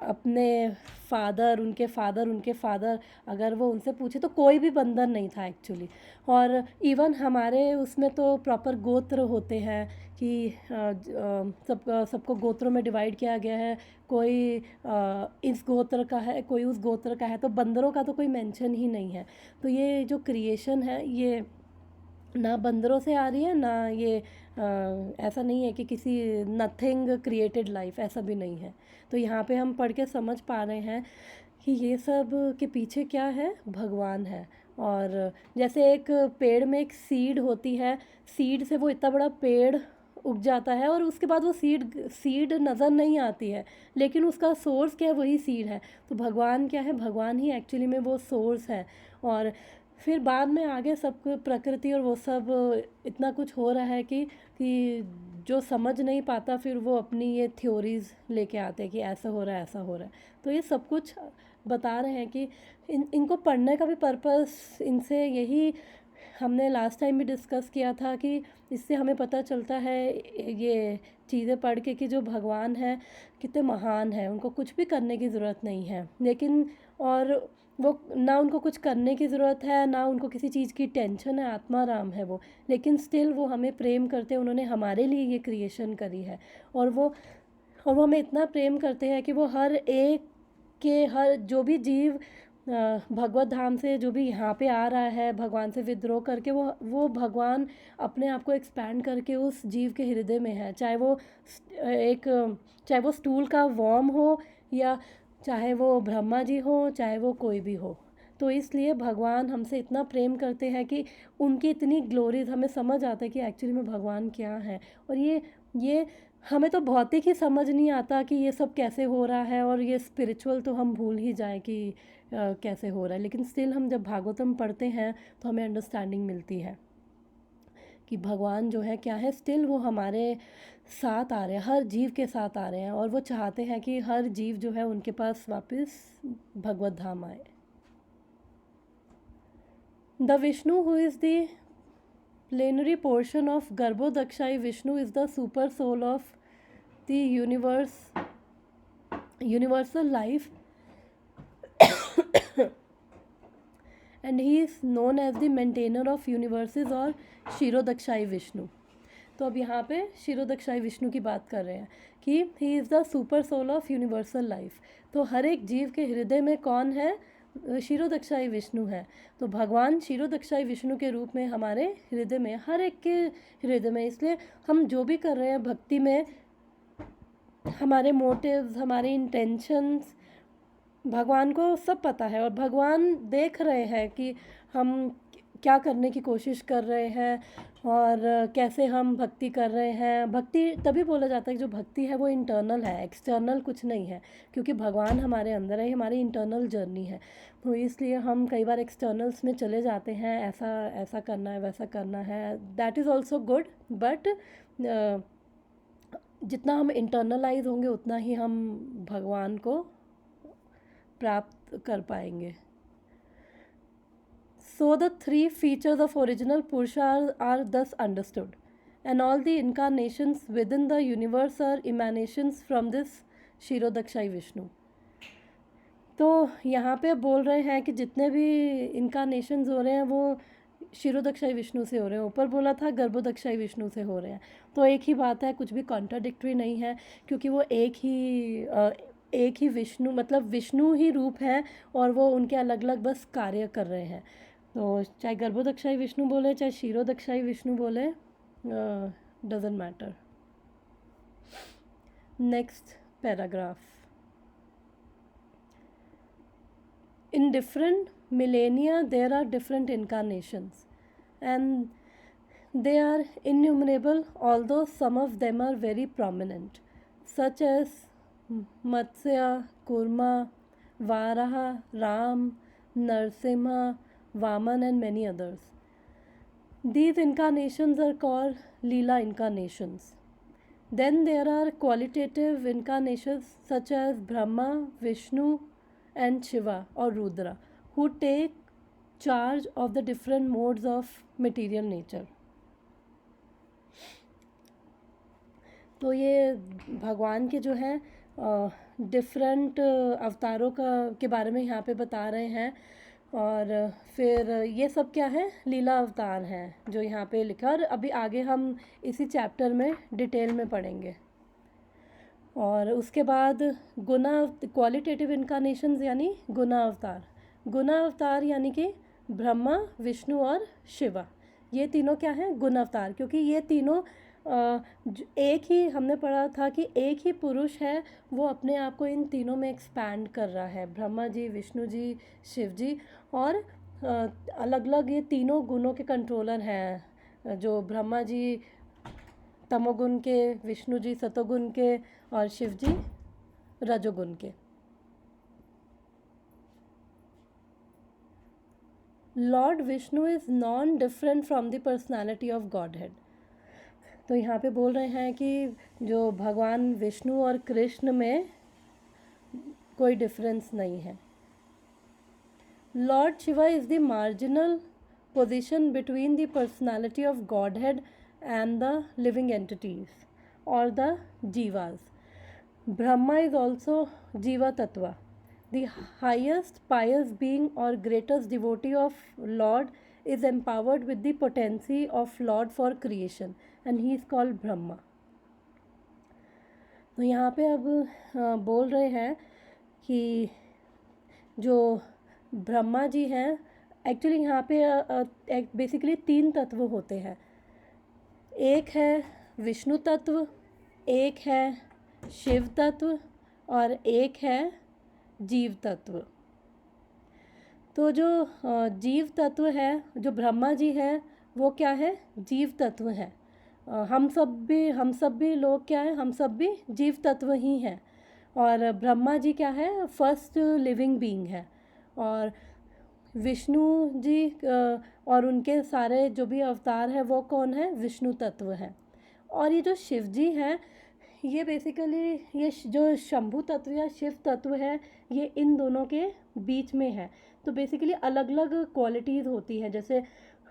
अपने उनके फादर अगर वो उनसे पूछे तो कोई भी बंदर नहीं था एक्चुअली। और इवन हमारे उसमें तो प्रॉपर गोत्र होते हैं कि सबको गोत्रों में डिवाइड किया गया है, कोई इस गोत्र का है, कोई उस गोत्र का है। तो बंदरों का तो कोई मेंशन ही नहीं है। तो ये जो क्रिएशन है ये ना बंदरों से आ रही है, ना ये ऐसा नहीं है कि किसी नथिंग क्रिएटेड लाइफ, ऐसा भी नहीं है। तो यहाँ पे हम पढ़ के समझ पा रहे हैं कि ये सब के पीछे क्या है, भगवान है। और जैसे एक पेड़ में एक सीड होती है, सीड से वो इतना बड़ा पेड़ उग जाता है और उसके बाद वो सीड नज़र नहीं आती है, लेकिन उसका सोर्स क्या है, वही सीड है। तो भगवान क्या है, भगवान ही एक्चुअली में वो सोर्स है। और फिर बाद में आगे सब प्रकृति और वो सब इतना कुछ हो रहा है कि जो समझ नहीं पाता फिर वो अपनी ये थ्योरीज लेके आते हैं कि ऐसा हो रहा है, ऐसा हो रहा है। तो ये सब कुछ बता रहे हैं कि इनको पढ़ने का भी पर्पस इनसे यही, हमने लास्ट टाइम भी डिस्कस किया था कि इससे हमें पता चलता है ये चीज़ें पढ़ के कि जो भगवान है कितने महान है, उनको कुछ भी करने की ज़रूरत नहीं है। लेकिन और वो ना उनको कुछ करने की ज़रूरत है, ना उनको किसी चीज़ की टेंशन है, आत्माराम है वो, लेकिन स्टिल वो हमें प्रेम करते हैं। उन्होंने हमारे लिए ये क्रिएशन करी है और वो हमें इतना प्रेम करते हैं कि वो हर एक के, हर जो भी जीव भगवत धाम से जो भी यहाँ पे आ रहा है भगवान से विद्रोह करके, वो भगवान अपने आप को एक्सपैंड करके उस जीव के हृदय में है। चाहे वो स्टूल का वर्म हो, या चाहे वो ब्रह्मा जी हो, चाहे वो कोई भी हो। तो इसलिए भगवान हमसे इतना प्रेम करते हैं कि उनकी इतनी ग्लोरीज हमें समझ आता है कि एक्चुअली में भगवान क्या है। और ये हमें तो भौतिक ही समझ नहीं आता कि ये सब कैसे हो रहा है, और ये स्पिरिचुअल तो हम भूल ही जाए कि कैसे हो रहा है। लेकिन स्टिल हम जब भागवतम पढ़ते हैं तो हमें अंडरस्टैंडिंग मिलती है कि भगवान जो है क्या है, स्टिल वो हमारे साथ आ रहे हैं, हर जीव के साथ आ रहे हैं, और वो चाहते हैं कि हर जीव जो है उनके पास वापस भगवत धाम आए। The Vishnu who is the plenary portion of Garbhodakshai Vishnu is the super soul of the universal life and he is known as the maintainer of universes और Shirodakshai Vishnu। तो अब यहाँ पे शिरोदक्षाई विष्णु की बात कर रहे हैं कि he is the super soul of universal life. तो हर एक जीव के हृदय में कौन है, शिरोदक्षाई विष्णु है। तो भगवान शिरोदक्षाई विष्णु के रूप में हमारे हृदय में, हर एक के हृदय में। इसलिए हम जो भी कर रहे हैं भक्ति में, हमारे मोटिव्स, हमारे इंटेंशंस, भगवान को सब पता है। और भगवान देख रहे हैं कि हम क्या करने की कोशिश कर रहे हैं और कैसे हम भक्ति कर रहे हैं। भक्ति तभी बोला जाता है कि जो भक्ति है वो इंटरनल है, एक्सटर्नल कुछ नहीं है, क्योंकि भगवान हमारे अंदर है, हमारी इंटरनल जर्नी है। तो इसलिए हम कई बार एक्सटर्नल्स में चले जाते हैं, ऐसा करना है, वैसा करना है, that is also good, but जितना हम इंटरनलाइज होंगे उतना ही हम भगवान को प्राप्त कर पाएंगे। So the three features of original Purusha are thus understood, and all the incarnations within the universe are emanations from this Shirodakshai Vishnu। तो यहाँ पे बोल रहे हैं कि जितने भी इनकारनेशंस हो रहे हैं वो शिरोदक्षाई विष्णु से हो रहे हैं। ऊपर बोला था गर्भोदक्षाई विष्णु से हो रहे हैं। तो एक ही बात है, कुछ भी कॉन्ट्राडिक्टरी नहीं है, क्योंकि वो एक ही विष्णु, मतलब विष्णु ही रूप है, और वो उनके अलग अलग बस कार्य कर रहे हैं। तो चाहे गर्भोदक्षाई विष्णु बोले, चाहे शिरोदक्षाई विष्णु बोले, doesn't matter. Next paragraph. In different millennia there are different incarnations, and they are innumerable, although some of them are very prominent, such as Matsya, Kurma, Varaha, Ram, Narsimha, Vaman and many others. These incarnations are called Leela incarnations. Then there are qualitative incarnations such as Brahma, Vishnu and Shiva or Rudra, who take charge of the different modes of material nature। तो ये भगवान के जो है different अवतारों के बारे में यहाँ पे बता रहे हैं। और फिर ये सब क्या है, लीला अवतार हैं जो यहाँ पे लिखा, और अभी आगे हम इसी चैप्टर में डिटेल में पढ़ेंगे। और उसके बाद गुना, क्वालिटेटिव इनकारनेशंस यानी गुना अवतार। गुना अवतार यानी कि ब्रह्मा, विष्णु और शिवा, ये तीनों क्या हैं, गुण अवतार, क्योंकि ये तीनों एक ही हमने पढ़ा था कि एक ही पुरुष है, वो अपने आप को इन तीनों में एक्सपैंड कर रहा है, ब्रह्मा जी, विष्णु जी, शिव जी। और अलग अलग ये तीनों गुणों के कंट्रोलर हैं, जो ब्रह्मा जी तमोगुण के, विष्णु जी सतोगुण के और शिव जी रजोगुण के। Lord Vishnu is non different from the personality of God head. तो यहाँ पे बोल रहे हैं कि जो भगवान विष्णु और कृष्ण में कोई डिफरेंस नहीं है। Lord Shiva is the marginal position between the personality of God head and the living entities or the jivas. Brahma is also Jiva Tattva, the highest pious being or greatest devotee of Lord is empowered with the potency of Lord for creation and he is called Brahma. तो यहाँ पे अब बोल रहे हैं कि जो ब्रह्मा जी हैं, एक्चुअली यहाँ पे बेसिकली 3 तत्व होते हैं। एक है विष्णु तत्व, एक है शिव तत्व और एक है जीव तत्व। तो जो जीव तत्व है, जो ब्रह्मा जी हैं, वो क्या है? जीव तत्व है। हम सब भी लोग क्या है? हम सब भी जीव तत्व ही हैं। और ब्रह्मा जी क्या है? फर्स्ट लिविंग बीइंग है। और विष्णु जी और उनके सारे जो भी अवतार हैं वो कौन है? विष्णु तत्व है। और ये जो शिव जी हैं, ये बेसिकली ये जो शंभु तत्व या शिव तत्व है, ये इन दोनों के बीच में है। तो बेसिकली अलग अलग क्वालिटीज़ होती हैं। जैसे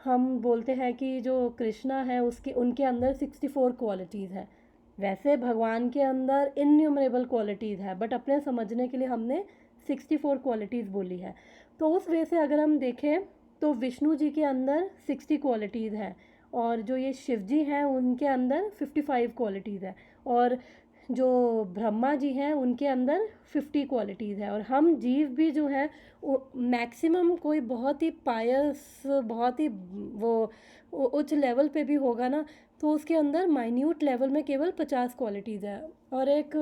हम बोलते हैं कि जो कृष्णा है उनके अंदर 64 क्वालिटीज़ है। वैसे भगवान के अंदर इन्यूमरेबल क्वालिटीज़ है, बट अपने समझने के लिए हमने 64 क्वालिटीज़ बोली है। तो उस वे से अगर हम देखें तो विष्णु जी के अंदर 60 क्वालिटीज़ हैं और जो ये शिव जी हैं उनके अंदर 55 क्वालिटीज़ है और जो ब्रह्मा जी हैं उनके अंदर 50 क्वालिटीज़ है। और हम जीव भी जो है मैक्सिमम कोई बहुत ही पायस, बहुत ही वो उच्च लेवल पे भी होगा ना, तो उसके अंदर माइन्यूट लेवल में केवल 50 क्वालिटीज़ है। और एक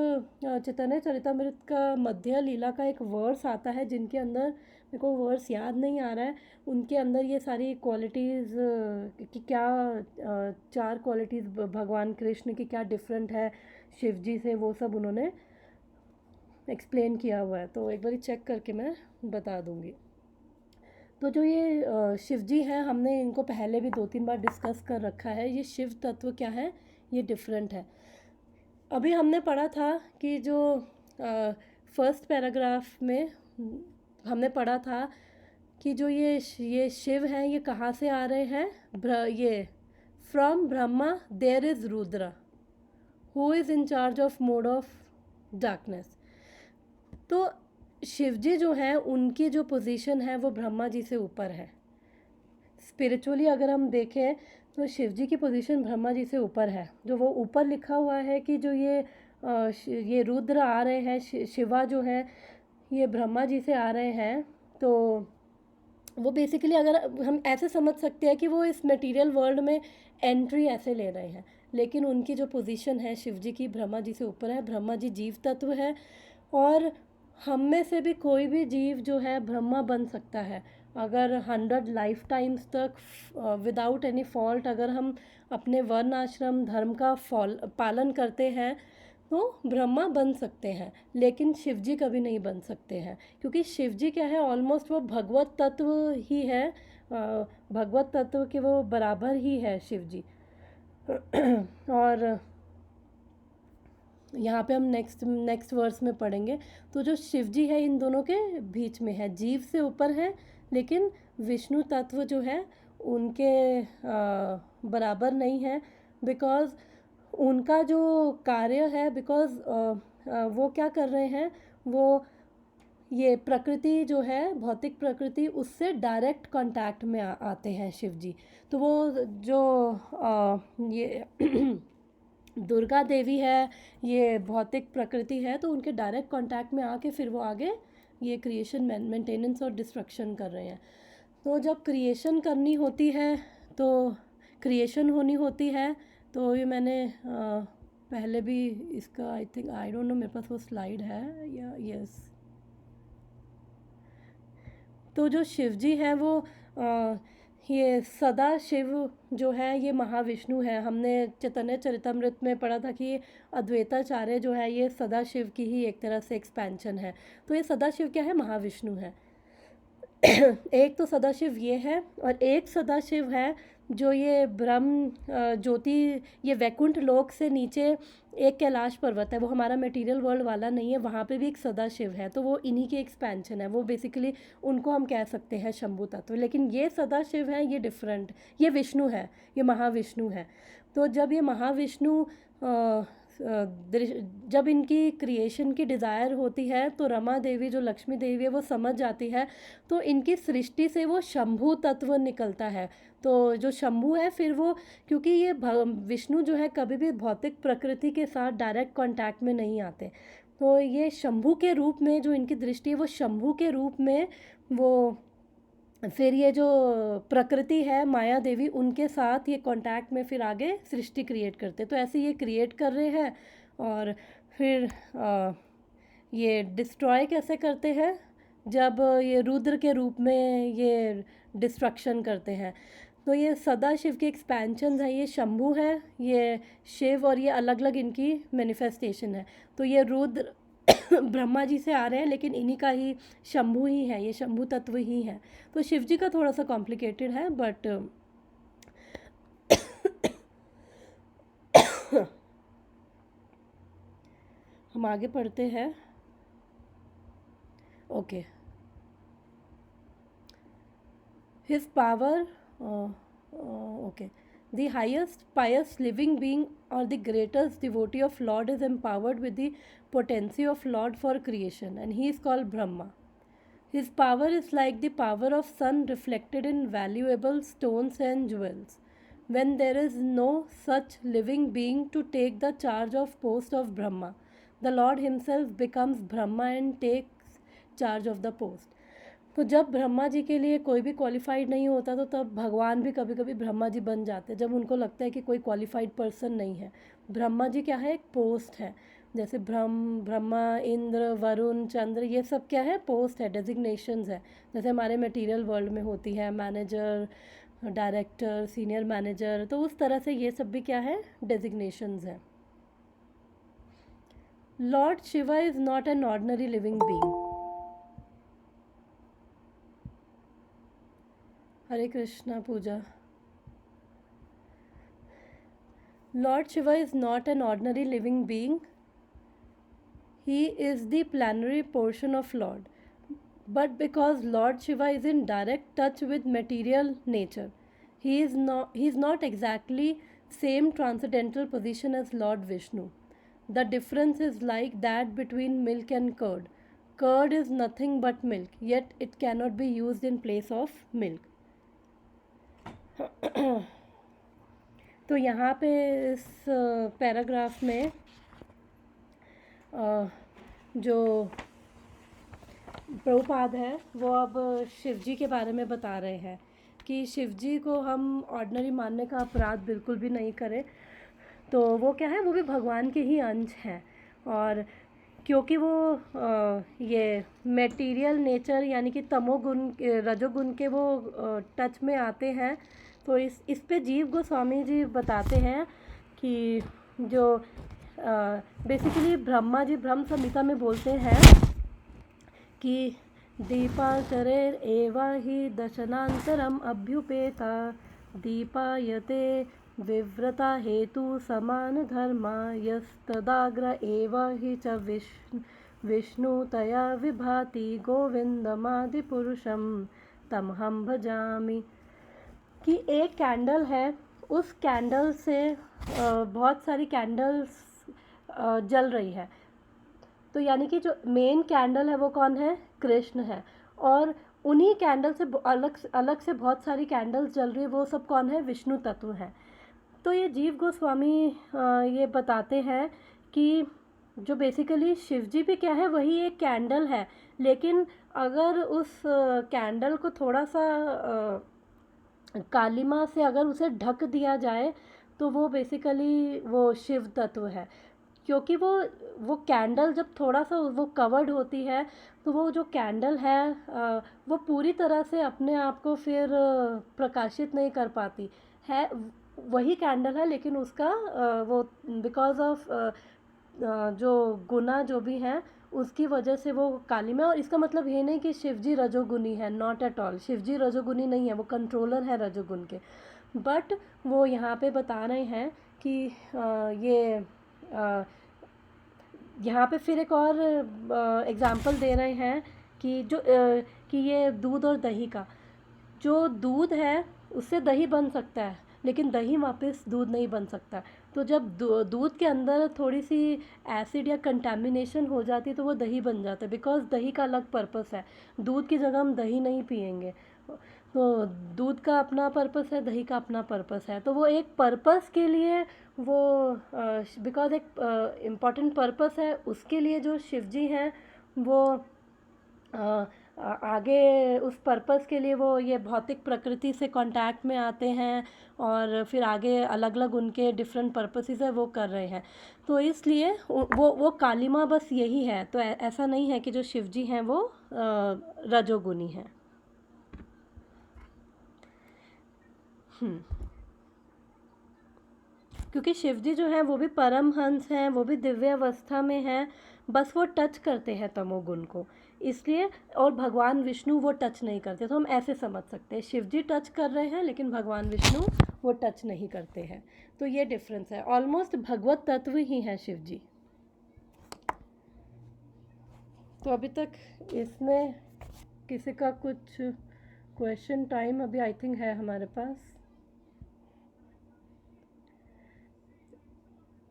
चैतन्य चरितमृत का मध्य लीला का एक वर्स आता है जिनके अंदर, मेरे को वर्स याद नहीं आ रहा है, उनके अंदर ये सारी क्वालिटीज़ कि क्या 4 क्वालिटीज़ भगवान कृष्ण की क्या डिफरेंट है शिव जी से, वो सब उन्होंने एक्सप्लेन किया हुआ है। तो एक बार चेक करके मैं बता दूँगी। तो जो ये शिव जी हैं, हमने इनको पहले भी 2-3 बार डिस्कस कर रखा है। ये शिव तत्व क्या है? ये डिफरेंट है। अभी हमने पढ़ा था कि जो फर्स्ट पैराग्राफ में हमने पढ़ा था कि जो ये शिव हैं, ये कहाँ से आ रहे हैं? ये from Brahma there is Rudra who is in charge of mode of darkness. तो शिव जी जो हैं उनकी जो पोजीशन है वो ब्रह्मा जी से ऊपर है। स्पिरिचुअली अगर हम देखें तो शिव जी की पोजीशन ब्रह्मा जी से ऊपर है। जो वो ऊपर लिखा हुआ है कि जो ये रुद्र आ रहे हैं, शिवा जो है ये ब्रह्मा जी से आ रहे हैं, तो वो बेसिकली अगर हम ऐसे समझ सकते हैं कि वो इस मटेरियल वर्ल्ड में एंट्री ऐसे ले रहे हैं, लेकिन उनकी जो पोजीशन है शिव जी की ब्रह्मा जी से ऊपर है। ब्रह्मा जी जीव तत्व है और हम में से भी कोई भी जीव जो है ब्रह्मा बन सकता है अगर 100 लाइफ टाइम्स तक विदाउट एनी फॉल्ट अगर हम अपने वर्ण आश्रम धर्म का पालन करते हैं तो ब्रह्मा बन सकते हैं। लेकिन शिव जी कभी नहीं बन सकते हैं, क्योंकि शिव जी क्या है? ऑलमोस्ट वो भगवत तत्व ही है, भगवत तत्व के वो बराबर ही है शिव जी। और यहाँ पे हम नेक्स्ट वर्स में पढ़ेंगे। तो जो शिव जी है इन दोनों के बीच में है, जीव से ऊपर है, लेकिन विष्णु तत्व जो है उनके बराबर नहीं है। बिकॉज़ उनका जो कार्य है, बिकॉज़ वो क्या कर रहे हैं? वो ये प्रकृति जो है, भौतिक प्रकृति, उससे डायरेक्ट कांटेक्ट में आते हैं शिव जी। तो वो जो ये दुर्गा देवी है, ये भौतिक प्रकृति है, तो उनके डायरेक्ट कांटेक्ट में आके फिर वो आगे ये क्रिएशन मेंटेनेंस और डिस्ट्रक्शन कर रहे हैं। तो जब क्रिएशन करनी होती है, तो क्रिएशन होनी होती है, तो ये मैंने पहले भी इसका I think I don't know मेरे पास वो स्लाइड है या यस। तो जो शिव जी है वो ये सदा शिव जो है ये महाविष्णु है। हमने चैतन्य चरितमृत में पढ़ा था कि ये अद्वैताचार्य जो है ये सदा शिव की ही एक तरह से एक्सपेंशन है। तो ये सदा शिव क्या है, महाविष्णु है। एक तो सदाशिव ये है और एक सदाशिव है जो ये ब्रह्म ज्योति, ये वैकुंठ लोक से नीचे एक कैलाश पर्वत है, वो हमारा मटेरियल वर्ल्ड वाला नहीं है, वहाँ पे भी एक सदाशिव है। तो वो इन्हीं की एक्सपेंशन है, वो बेसिकली उनको हम कह सकते हैं शंभु तत्व। लेकिन ये सदाशिव है, ये डिफरेंट, ये विष्णु है, ये महाविष्णु है। तो जब ये महाविष्णु जब इनकी क्रिएशन की डिज़ायर होती है तो रमा देवी जो लक्ष्मी देवी है वो समझ जाती है, तो इनकी सृष्टि से वो शंभु तत्व निकलता है। तो जो शंभु है फिर वो, क्योंकि ये विष्णु जो है कभी भी भौतिक प्रकृति के साथ डायरेक्ट कांटेक्ट में नहीं आते, तो ये शंभु के रूप में जो इनकी दृष्टि है वो शंभु के रूप में वो फिर ये जो प्रकृति है माया देवी उनके साथ ये कांटेक्ट में फिर आगे सृष्टि क्रिएट करते। तो ऐसे ये क्रिएट कर रहे हैं और फिर ये डिस्ट्रॉय कैसे करते हैं, जब ये रुद्र के रूप में ये डिस्ट्रक्शन करते हैं। तो ये सदा शिव की एक्सपेंशन है, ये शंभु है, ये शिव, और ये अलग अलग इनकी मैनिफेस्टेशन है। तो ये रुद्र ब्रह्मा जी से आ रहे हैं लेकिन इन्हीं का ही शंभु ही है, ये शंभु तत्व ही है। तो शिव जी का थोड़ा सा कॉम्प्लिकेटेड है, बट हम आगे पढ़ते हैं। Okay, his power, okay, the highest pious living being or the greatest devotee of Lord is empowered with the potency of Lord for creation, and he is called Brahma. His power is like the power of sun reflected in valuable stones and jewels. When there is no such living being to take the charge of post of Brahma, the Lord himself becomes Brahma and takes charge of the post. तो जब ब्रह्मा जी के लिए कोई भी qualified नहीं होता तो तब भगवान भी कभी कभी ब्रह्मा जी बन जाते हैं, जब उनको लगता है कि कोई क्वालिफाइड पर्सन नहीं है। ब्रह्मा जी क्या है, एक पोस्ट है। जैसे ब्रह्मा, इंद्र, वरुण, चंद्र, ये सब क्या है, पोस्ट है, डेजिग्नेशंस है। जैसे हमारे मटेरियल वर्ल्ड में होती है मैनेजर, डायरेक्टर, सीनियर मैनेजर, तो उस तरह से ये सब भी क्या है, डेजिग्नेशंस है। Lord Shiva is not an ordinary living being. Hare Krishna पूजा। Lord Shiva is not an ordinary living being. He is the plenary portion of Lord. But because Lord Shiva is in direct touch with material nature, he is not exactly same transcendental position as Lord Vishnu. The difference is like that between milk and curd. Curd is nothing but milk, yet it cannot be used in place of milk. तो यहाँ पे इस paragraph में जो प्रभुपाद है वो अब शिव जी के बारे में बता रहे हैं कि शिव जी को हम ऑर्डिनरी मानने का अपराध बिल्कुल भी नहीं करें। तो वो क्या है, वो भी भगवान के ही अंश हैं, और क्योंकि वो ये मटेरियल नेचर यानी कि तमोगुण, रजोगुण के वो टच में आते हैं। तो इस पे जीव गोस्वामी जी बताते हैं कि जो बेसिकली ब्रह्मा जी ब्रह्म संहिता में बोलते हैं कि दीपाचरे एवा ही दशनांतरम अभ्युपेता दीपायते विव्रता हेतु समान धर्मा यस्तदाग्र एवा ही च विष्णुतया विभाति गोविंदमादि पुरुषम तमहम भजामि। कि एक कैंडल है, उस कैंडल से बहुत सारी कैंडल्स जल रही है। तो यानी कि जो मेन कैंडल है वो कौन है, कृष्ण है, और उन्हीं कैंडल से अलग से बहुत सारी कैंडल्स जल रही है, वो सब कौन है, विष्णु तत्व है। तो ये जीव गोस्वामी ये बताते हैं कि जो बेसिकली शिव जी भी क्या है, वही एक कैंडल है, लेकिन अगर उस कैंडल को थोड़ा सा कालिमा से अगर उसे ढक दिया जाए तो वो बेसिकली वो शिव तत्व है, क्योंकि वो कैंडल जब थोड़ा सा वो कवर्ड होती है तो वो जो कैंडल है वो पूरी तरह से अपने आप को फिर प्रकाशित नहीं कर पाती है। वही कैंडल है लेकिन उसका वो बिकॉज ऑफ जो गुना जो भी है उसकी वजह से वो काली में। और इसका मतलब ये नहीं कि शिवजी रजोगुनी है, नॉट एट ऑल, शिवजी रजोगुनी नहीं है, वो कंट्रोलर है रजोगुण के। बट वो यहाँ पे बता रहे हैं कि ये यहाँ पे फिर एक और एग्ज़ाम्पल दे रहे हैं कि कि ये दूध और दही का, जो दूध है उससे दही बन सकता है लेकिन दही वापस दूध नहीं बन सकता। तो जब दूध के अंदर थोड़ी सी एसिड या कंटामिनेशन हो जाती है तो वो दही बन जाता है, बिकॉज दही का अलग पर्पस है। दूध की जगह हम दही नहीं पियेंगे, तो दूध का अपना पर्पस है, दही का अपना पर्पस है। तो वो एक पर्पस के लिए वो बिकॉज एक इम्पॉर्टेंट पर्पस है उसके लिए जो शिवजी हैं वो आगे उस पर्पस के लिए वो ये भौतिक प्रकृति से कांटेक्ट में आते हैं और फिर आगे अलग अलग उनके डिफरेंट पर्पसेस है वो कर रहे हैं। तो इसलिए वो कालिमा बस यही है। तो ऐसा नहीं है कि जो शिवजी हैं वो रजोगुनी हैं। क्योंकि शिवजी जो हैं वो भी परमहंस हैं, वो भी दिव्य अवस्था में हैं, बस वो टच करते हैं तमोगुण को, इसलिए। और भगवान विष्णु वो टच नहीं करते। तो हम ऐसे समझ सकते हैं शिवजी टच कर रहे हैं लेकिन भगवान विष्णु वो टच नहीं करते हैं। तो ये डिफरेंस है, ऑलमोस्ट भगवत तत्व ही हैं शिवजी। तो अभी तक इसमें किसी का कुछ क्वेश्चन टाइम अभी आई थिंक है हमारे पास।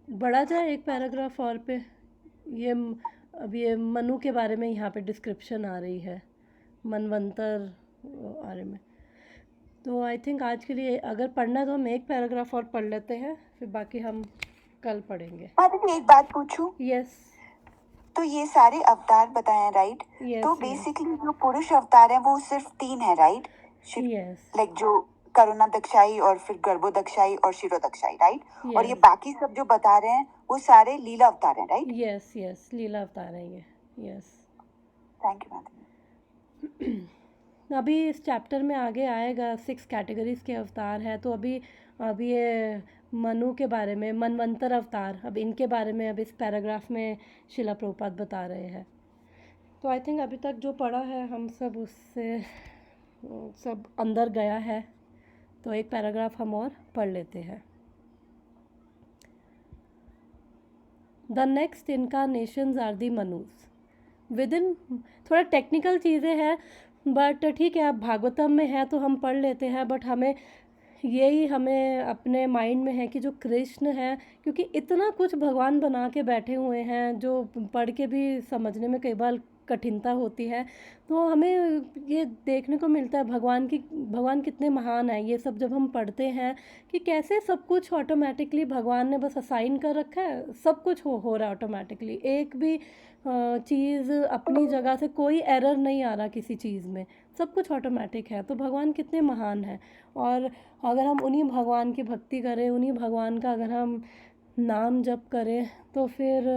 बढ़ा जाए एक पैराग्राफ और पे। ये अब ये मनु के बारे में यहाँ पे डिस्क्रिप्शन आ रही है, मनवंतर बारे में। तो आई थिंक आज के लिए अगर पढ़ना है तो हम एक पैराग्राफ और पढ़ लेते हैं, फिर बाकी हम कल पढ़ेंगे। एक बात पूछूं? यस। तो ये सारे अवतार बताए हैं, राइट? Yes, तो yes. बेसिकली जो पुरुष अवतार हैं वो सिर्फ 3 है, राइट? यस। लाइक जो करुणा दक्षाई और फिर गर्भोदक्षाई और शिरोदक्षाई, राइट? और ये Yes. बाकी सब जो बता रहे हैं वो सारे लीला अवतार हैं, राइट? यस यस, लीला अवतार है ये। यस। Thank you madam. अभी इस चैप्टर में आगे आएगा 6 कैटेगरीज के अवतार हैं। तो अभी ये मनु के बारे में, मनवंतर अवतार, अब इनके बारे में अब इस पैराग्राफ में शिला प्रभुपाद बता रहे हैं। तो आई थिंक अभी तक जो पढ़ा है हम सब उससे सब अंदर गया है। तो एक पैराग्राफ हम और पढ़ लेते हैं। The next incarnations are the Manus within. थोड़ा टेक्निकल चीज़ें हैं बट ठीक है, अब भागवतम में है तो हम पढ़ लेते हैं। बट हमें अपने माइंड में है कि जो कृष्ण है, क्योंकि इतना कुछ भगवान बना के बैठे हुए हैं जो पढ़ के भी समझने में कई बार कठिनता होती है। तो हमें ये देखने को मिलता है भगवान कितने महान है। ये सब जब हम पढ़ते हैं कि कैसे सब कुछ ऑटोमेटिकली भगवान ने बस असाइन कर रखा है, सब कुछ हो रहा है ऑटोमेटिकली, एक भी चीज़ अपनी जगह से, कोई एरर नहीं आ रहा किसी चीज़ में, सब कुछ ऑटोमेटिक है। तो भगवान कितने महान हैं। और अगर हम उन्हीं भगवान की भक्ति करें, उन्हीं भगवान का अगर हम नाम जप करें तो फिर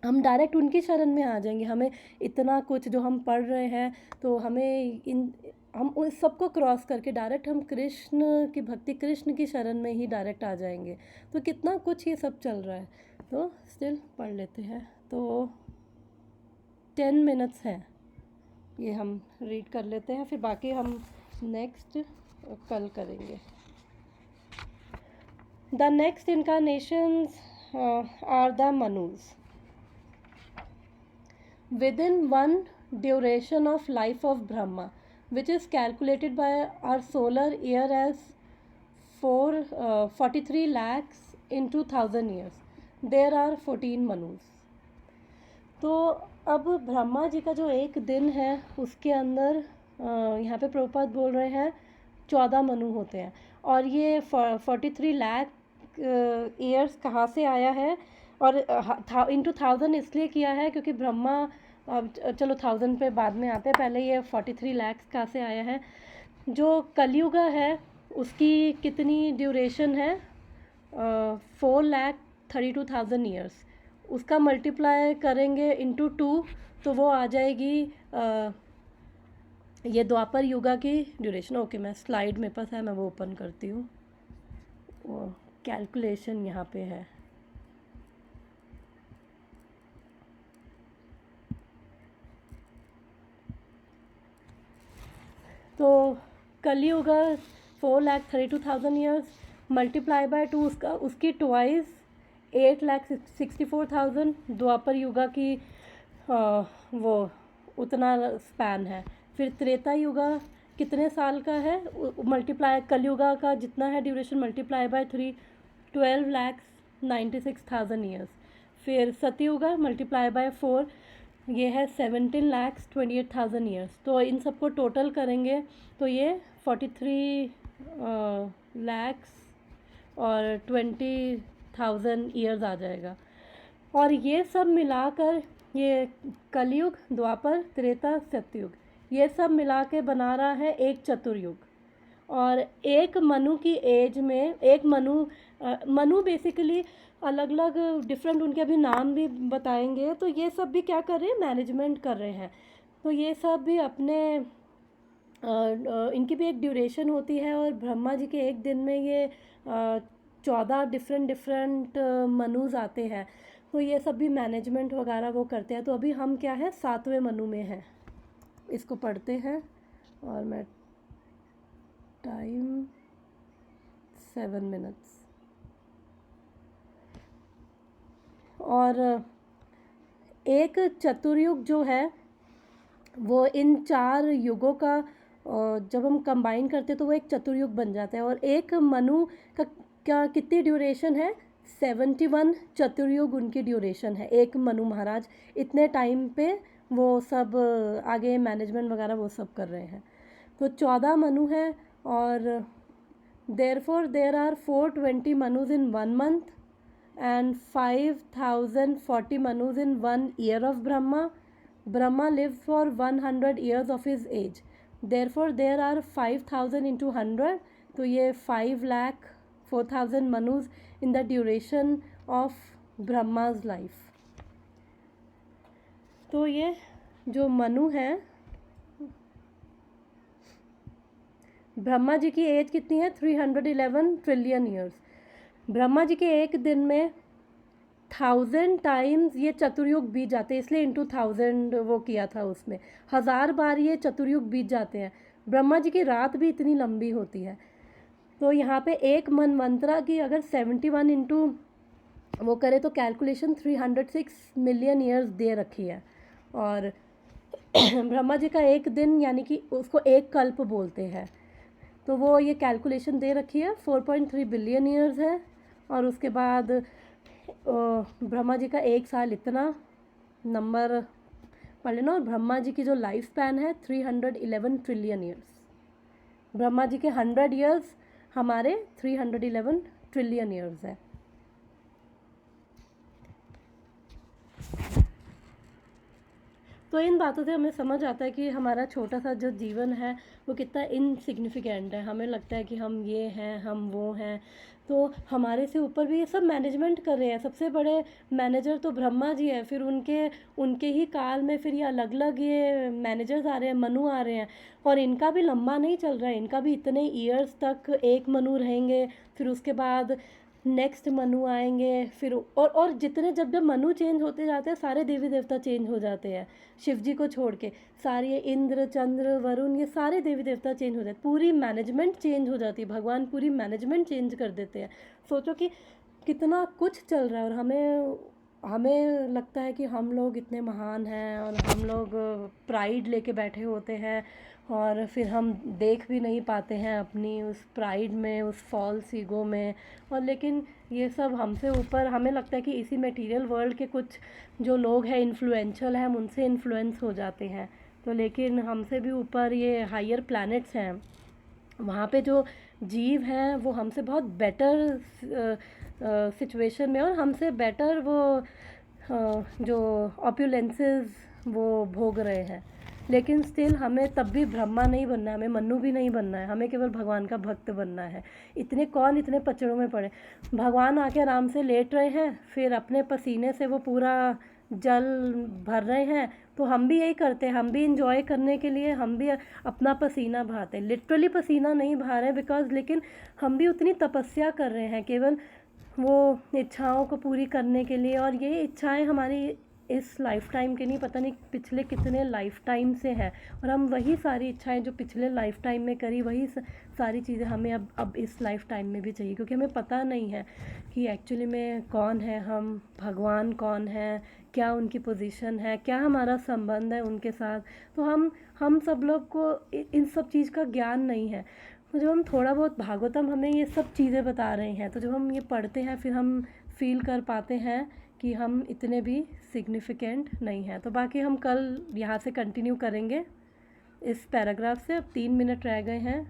हम डायरेक्ट उनकी शरण में आ जाएंगे। हमें इतना कुछ जो हम पढ़ रहे हैं तो हम उस सबको क्रॉस करके डायरेक्ट हम कृष्ण की भक्ति, कृष्ण की शरण में ही डायरेक्ट आ जाएंगे। तो कितना कुछ ये सब चल रहा है। तो स्टिल पढ़ लेते हैं। तो 10 मिनट्स हैं, ये हम रीड कर लेते हैं, फिर बाकी हम नेक्स्ट कल करेंगे। The next incarnations are the Manus within one duration of life of Brahma, which is calculated by our solar year as 43 lakhs into 1000 years. There are 14 Manus. तो अब ब्रह्मा जी का जो एक दिन है उसके अंदर यहाँ पे प्रभुपाद बोल रहे हैं 14 मनु होते हैं। और ये 43 लाख ईयर्स कहाँ से आया है, और इंटू 1000 इसलिए किया है क्योंकि ब्रह्मा, अब चलो 1000 पे बाद में आते हैं, पहले ये 43 लाख कहाँ से आया है। जो कलयुग है उसकी कितनी ड्यूरेशन है, 4,32,000 ईयर्स, उसका मल्टीप्लाई करेंगे इंटू 2 तो वो आ जाएगी ये द्वापर युगा की ड्यूरेशन। ओके, मैं स्लाइड मेरे पास है, मैं वो ओपन करती हूँ, वो कैलकुलेशन यहाँ पे है। तो कलयुग 4,32,000 ईयर्स मल्टीप्लाई बाय 2, उसकी ट्वाइस 8,64,000 द्वापर युगा की वो उतना स्पैन है। फिर त्रेता युगा कितने साल का है, मल्टीप्लाई कलयुगा का जितना है ड्यूरेशन मल्टीप्लाई बाय 3, 12,96,000 ईयर्स। फिर सतयुगा मल्टीप्लाई बाय 4, ये है 17,28,000 ईयर्स। तो इन सबको टोटल करेंगे तो ये 43 lakhs और 20,000 ईयर्स आ जाएगा। और ये सब मिलाकर ये कलयुग, द्वापर, त्रेता, सतयुग, ये सब मिला के बना रहा है एक चतुर्युग। और एक मनु की एज में एक मनु बेसिकली अलग अलग डिफरेंट, उनके अभी नाम भी बताएंगे। तो ये सब भी क्या कर रहे हैं, मैनेजमेंट कर रहे हैं। तो ये सब भी अपने इनकी भी एक ड्यूरेशन होती है। और ब्रह्मा जी के एक दिन में ये 14 डिफरेंट मनुज आते हैं। तो ये सब भी मैनेजमेंट वगैरह वो करते हैं। तो अभी हम क्या है, 7वें मनु में हैं। इसको पढ़ते हैं और मैं टाइम 7 मिनट्स। और एक चतुर्युग जो है वो इन 4 युगों का जब हम कंबाइन करते तो वो एक चतुर्युग बन जाता है। और एक मनु का क्या कितनी ड्यूरेशन है, 71 चतुर्युग उनकी ड्यूरेशन है। एक मनु महाराज इतने टाइम पे वो सब आगे मैनेजमेंट वगैरह वो सब कर रहे हैं। तो 14 मनु है। और देयरफॉर देयर आर 420 मनुज in 1 month and 5,040 manus in 1 year of Brahma. Brahma lived for 100 years of his age. Therefore, there are 5,000 into 100. तो ये 5,04,000 manus in the duration of Brahma's life. तो ये जो मनु है, ब्रह्मा जी की एज कितनी है, 311 ट्रिलियन ईयर्स। ब्रह्मा जी के एक दिन में 1000 टाइम्स ये चतुर्युग बीत जाते हैं, इसलिए इंटू 1000 वो किया था उसमें। 1000 बार ये चतुर्युग बीत जाते हैं। ब्रह्मा जी की रात भी इतनी लंबी होती है। तो यहाँ पे एक मनवंतरा की अगर 71 इंटू वो करे तो कैलकुलेशन 306 मिलियन ईयर्स दे रखी है। और ब्रह्मा जी का एक दिन यानी कि उसको एक कल्प बोलते हैं। तो वो ये कैलकुलेशन दे रखी है, 4.3 बिलियन ईयर्स है। और उसके बाद ब्रह्मा जी का एक साल इतना नंबर पढ़ लेना। और ब्रह्मा जी की जो लाइफ स्पैन है 311 ट्रिलियन ईयर्स। ब्रह्मा जी के 100 ईयर्स, हमारे 311 ट्रिलियन ईयर्स है। तो इन बातों से हमें समझ आता है कि हमारा छोटा सा जो जीवन है वो कितना इनसिग्निफिकेंट है। हमें लगता है कि हम ये हैं, हम वो हैं। तो हमारे से ऊपर भी ये सब मैनेजमेंट कर रहे हैं। सबसे बड़े मैनेजर तो ब्रह्मा जी है। फिर उनके ही काल में फिर ये अलग अलग ये मैनेजर्स आ रहे हैं, मनु आ रहे हैं। और इनका भी लंबा नहीं चल रहा है, इनका भी इतने ईयर्स तक एक मनु रहेंगे। फिर उसके बाद नेक्स्ट मनु आएंगे। फिर और जितने जब मनु चेंज होते जाते हैं सारे देवी देवता चेंज हो जाते हैं, शिव जी को छोड़ के। सारे इंद्र, चंद्र, वरुण, ये सारे देवी देवता चेंज हो जाते, पूरी मैनेजमेंट चेंज हो जाती है। भगवान पूरी मैनेजमेंट चेंज कर देते हैं। सोचो कि कितना कुछ चल रहा है। और हमें लगता है कि हम लोग इतने महान हैं और हम लोग प्राइड लेके बैठे होते हैं। और फिर हम देख भी नहीं पाते हैं अपनी उस प्राइड में, उस फॉल्स ईगो में। और लेकिन ये सब हमसे ऊपर, हमें लगता है कि इसी मटेरियल वर्ल्ड के कुछ जो लोग हैं इन्फ्लुएंशियल हैं, हम उनसे इन्फ्लुएंस हो जाते हैं। तो लेकिन हमसे भी ऊपर ये हायर प्लैनेट्स हैं, वहाँ पे जो जीव हैं वो हमसे बहुत बेटर सिचुएशन में और हमसे बेटर वो जो ऑप्युलेंसेस वो भोग रहे हैं। लेकिन स्टिल हमें तब भी ब्रह्मा नहीं बनना है, हमें मन्नू भी नहीं बनना है, हमें केवल भगवान का भक्त बनना है। इतने पचड़ों में पड़े, भगवान आके आराम से लेट रहे हैं, फिर अपने पसीने से वो पूरा जल भर रहे हैं, तो हम भी यही करते हैं, हम भी इंजॉय करने के लिए हम भी अपना पसीना बहाते हैं, लिटरली पसीना नहीं बहा रहे बिकॉज, लेकिन हम भी उतनी तपस्या कर रहे हैं केवल वो इच्छाओं को पूरी करने के लिए। और ये इच्छाएं हमारी इस लाइफ टाइम के नहीं, पता नहीं पिछले कितने लाइफ टाइम से है, और हम वही सारी इच्छाएं जो पिछले लाइफ टाइम में करी, वही सारी चीज़ें हमें अब इस लाइफ टाइम में भी चाहिए, क्योंकि हमें पता नहीं है कि एक्चुअली में कौन है हम, भगवान कौन है, क्या उनकी पोजीशन है, क्या हमारा संबंध है उनके साथ। तो हम सब लोग को इन सब चीज़ का ज्ञान नहीं है। तो जब हम थोड़ा बहुत, भागवतम हमें ये सब चीज़ें बता रहे हैं, तो जब हम ये पढ़ते हैं फिर हम फील कर पाते हैं कि हम इतने भी सिग्निफिकेंट नहीं हैं। तो बाकी हम कल यहाँ से कंटिन्यू करेंगे इस पैराग्राफ से। अब 3 मिनट रह गए हैं,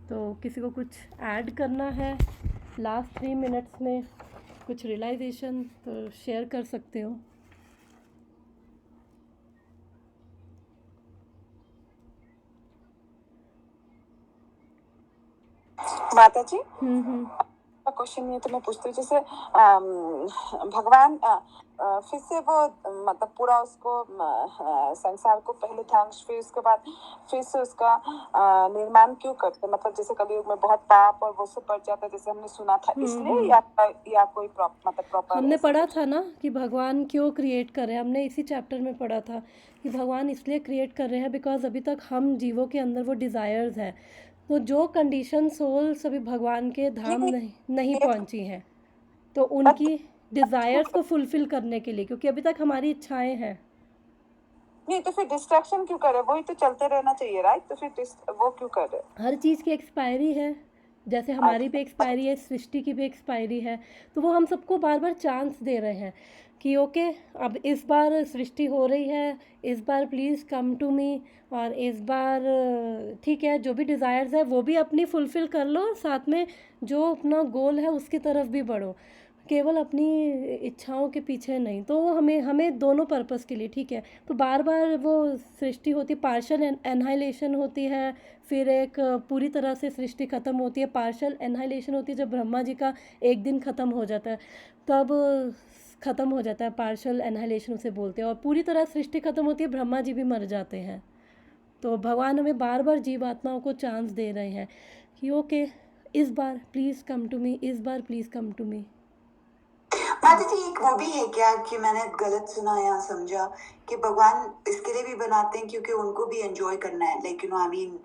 तो किसी को कुछ ऐड करना है लास्ट 3 मिनट्स में, कुछ रियलाइजेशन तो शेयर कर सकते हो। माता जी, हम्म। क्वेश्चन ये तो मैं पूछती हूँ, जैसे भगवान फिर से वो मतलब पूरा उसको संसार को पहले ध्वंस, फिर उसके बाद फिर से उसका निर्माण क्यों करते? मतलब जैसे कलयुग में बहुत पाप और वो सब बढ़ जाता है, जैसे हमने सुना था, इसलिए या कोई प्रॉपर हमने पढ़ा था ना कि भगवान क्यों क्रिएट कर रहे हैं, हमने इसी चैप्टर में पढ़ा था कि भगवान इसलिए क्रिएट कर रहे हैं बिकॉज अभी तक हम जीवों के अंदर वो डिज़ायर्स हैं, तो जो कंडीशन सोल्स अभी भगवान के धाम नहीं पहुंची हैं, तो उनकी डिज़ायर्स को फुलफिल करने के लिए, क्योंकि अभी तक हमारी इच्छाएं हैं। नहीं तो फिर डिस्ट्रैक्शन क्यों करे? वही तो चलते रहना चाहिए, राइट? तो फिर वो क्यों करे? हर चीज़ की एक्सपायरी है, जैसे हमारी भी एक्सपायरी है, सृष्टि की भी एक्सपायरी है, तो वो हम सबको बार बार चांस दे रहे हैं कि ओके अब इस बार सृष्टि हो रही है, इस बार प्लीज़ कम टू मी, और इस बार ठीक है जो भी डिज़ायर्स है वो भी अपनी फुलफ़िल कर लो, और साथ में जो अपना गोल है उसकी तरफ भी बढ़ो, केवल अपनी इच्छाओं के पीछे नहीं। तो वो हमें दोनों पर्पस के लिए, ठीक है, तो बार बार वो सृष्टि होती, पार्शल एनहाइलेशन होती है, फिर एक पूरी तरह से सृष्टि ख़त्म होती है, पार्शल एनहाइलेशन होती है जब ब्रह्मा जी का एक दिन ख़त्म हो जाता है, तब ख़त्म हो जाता है, पार्शल एनहाइलेशन उसे बोलते हैं, और पूरी तरह सृष्टि ख़त्म होती है, ब्रह्मा जी भी मर जाते हैं। तो भगवान हमें बार बार जीवात्माओं को चांस दे रहे हैं कि ओके इस बार प्लीज़ कम टू मी, इस बार प्लीज़ कम टू मी। माता जी, एक वो भी है क्या कि मैंने गलत सुना या समझा कि भगवान इसके लिए भी बनाते हैं क्योंकि उनको भी एंजॉय करना है, लाइक आई मीन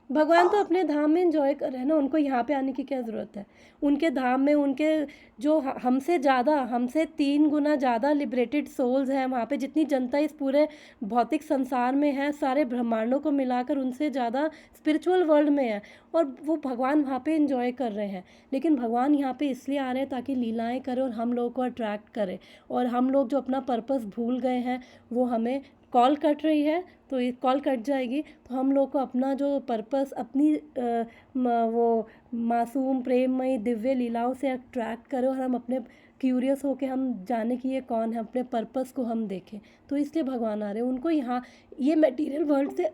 भगवान तो अपने धाम में एंजॉय कर रहे हैं ना, उनको यहाँ पे आने की क्या ज़रूरत है? उनके धाम में उनके जो हमसे ज़्यादा, हमसे 3 गुना ज़्यादा लिबरेटेड सोल्स हैं वहाँ पे, जितनी जनता इस पूरे भौतिक संसार में है, सारे ब्रह्मांडों को मिलाकर उनसे ज़्यादा स्पिरिचुअल वर्ल्ड में है, और वो भगवान वहाँ पे एंजॉय कर रहे हैं। लेकिन भगवान यहाँ पे इसलिए आ रहे हैं ताकि लीलाएँ करें और हम लोगों को अट्रैक्ट करें, और हम लोग जो अपना पर्पस भूल गए हैं, वो हमें कॉल कट रही है, तो ये कॉल कट जाएगी तो हम लोग को अपना जो पर्पस, अपनी वो मासूम प्रेममयी दिव्य लीलाओं से अट्रैक्ट करें, और हम अपने क्यूरियस हो के हम जाने कि ये कौन है, अपने पर्पस को हम देखें। तो इसलिए भगवान आ रहे हैं, उनको यहाँ ये मटेरियल वर्ल्ड से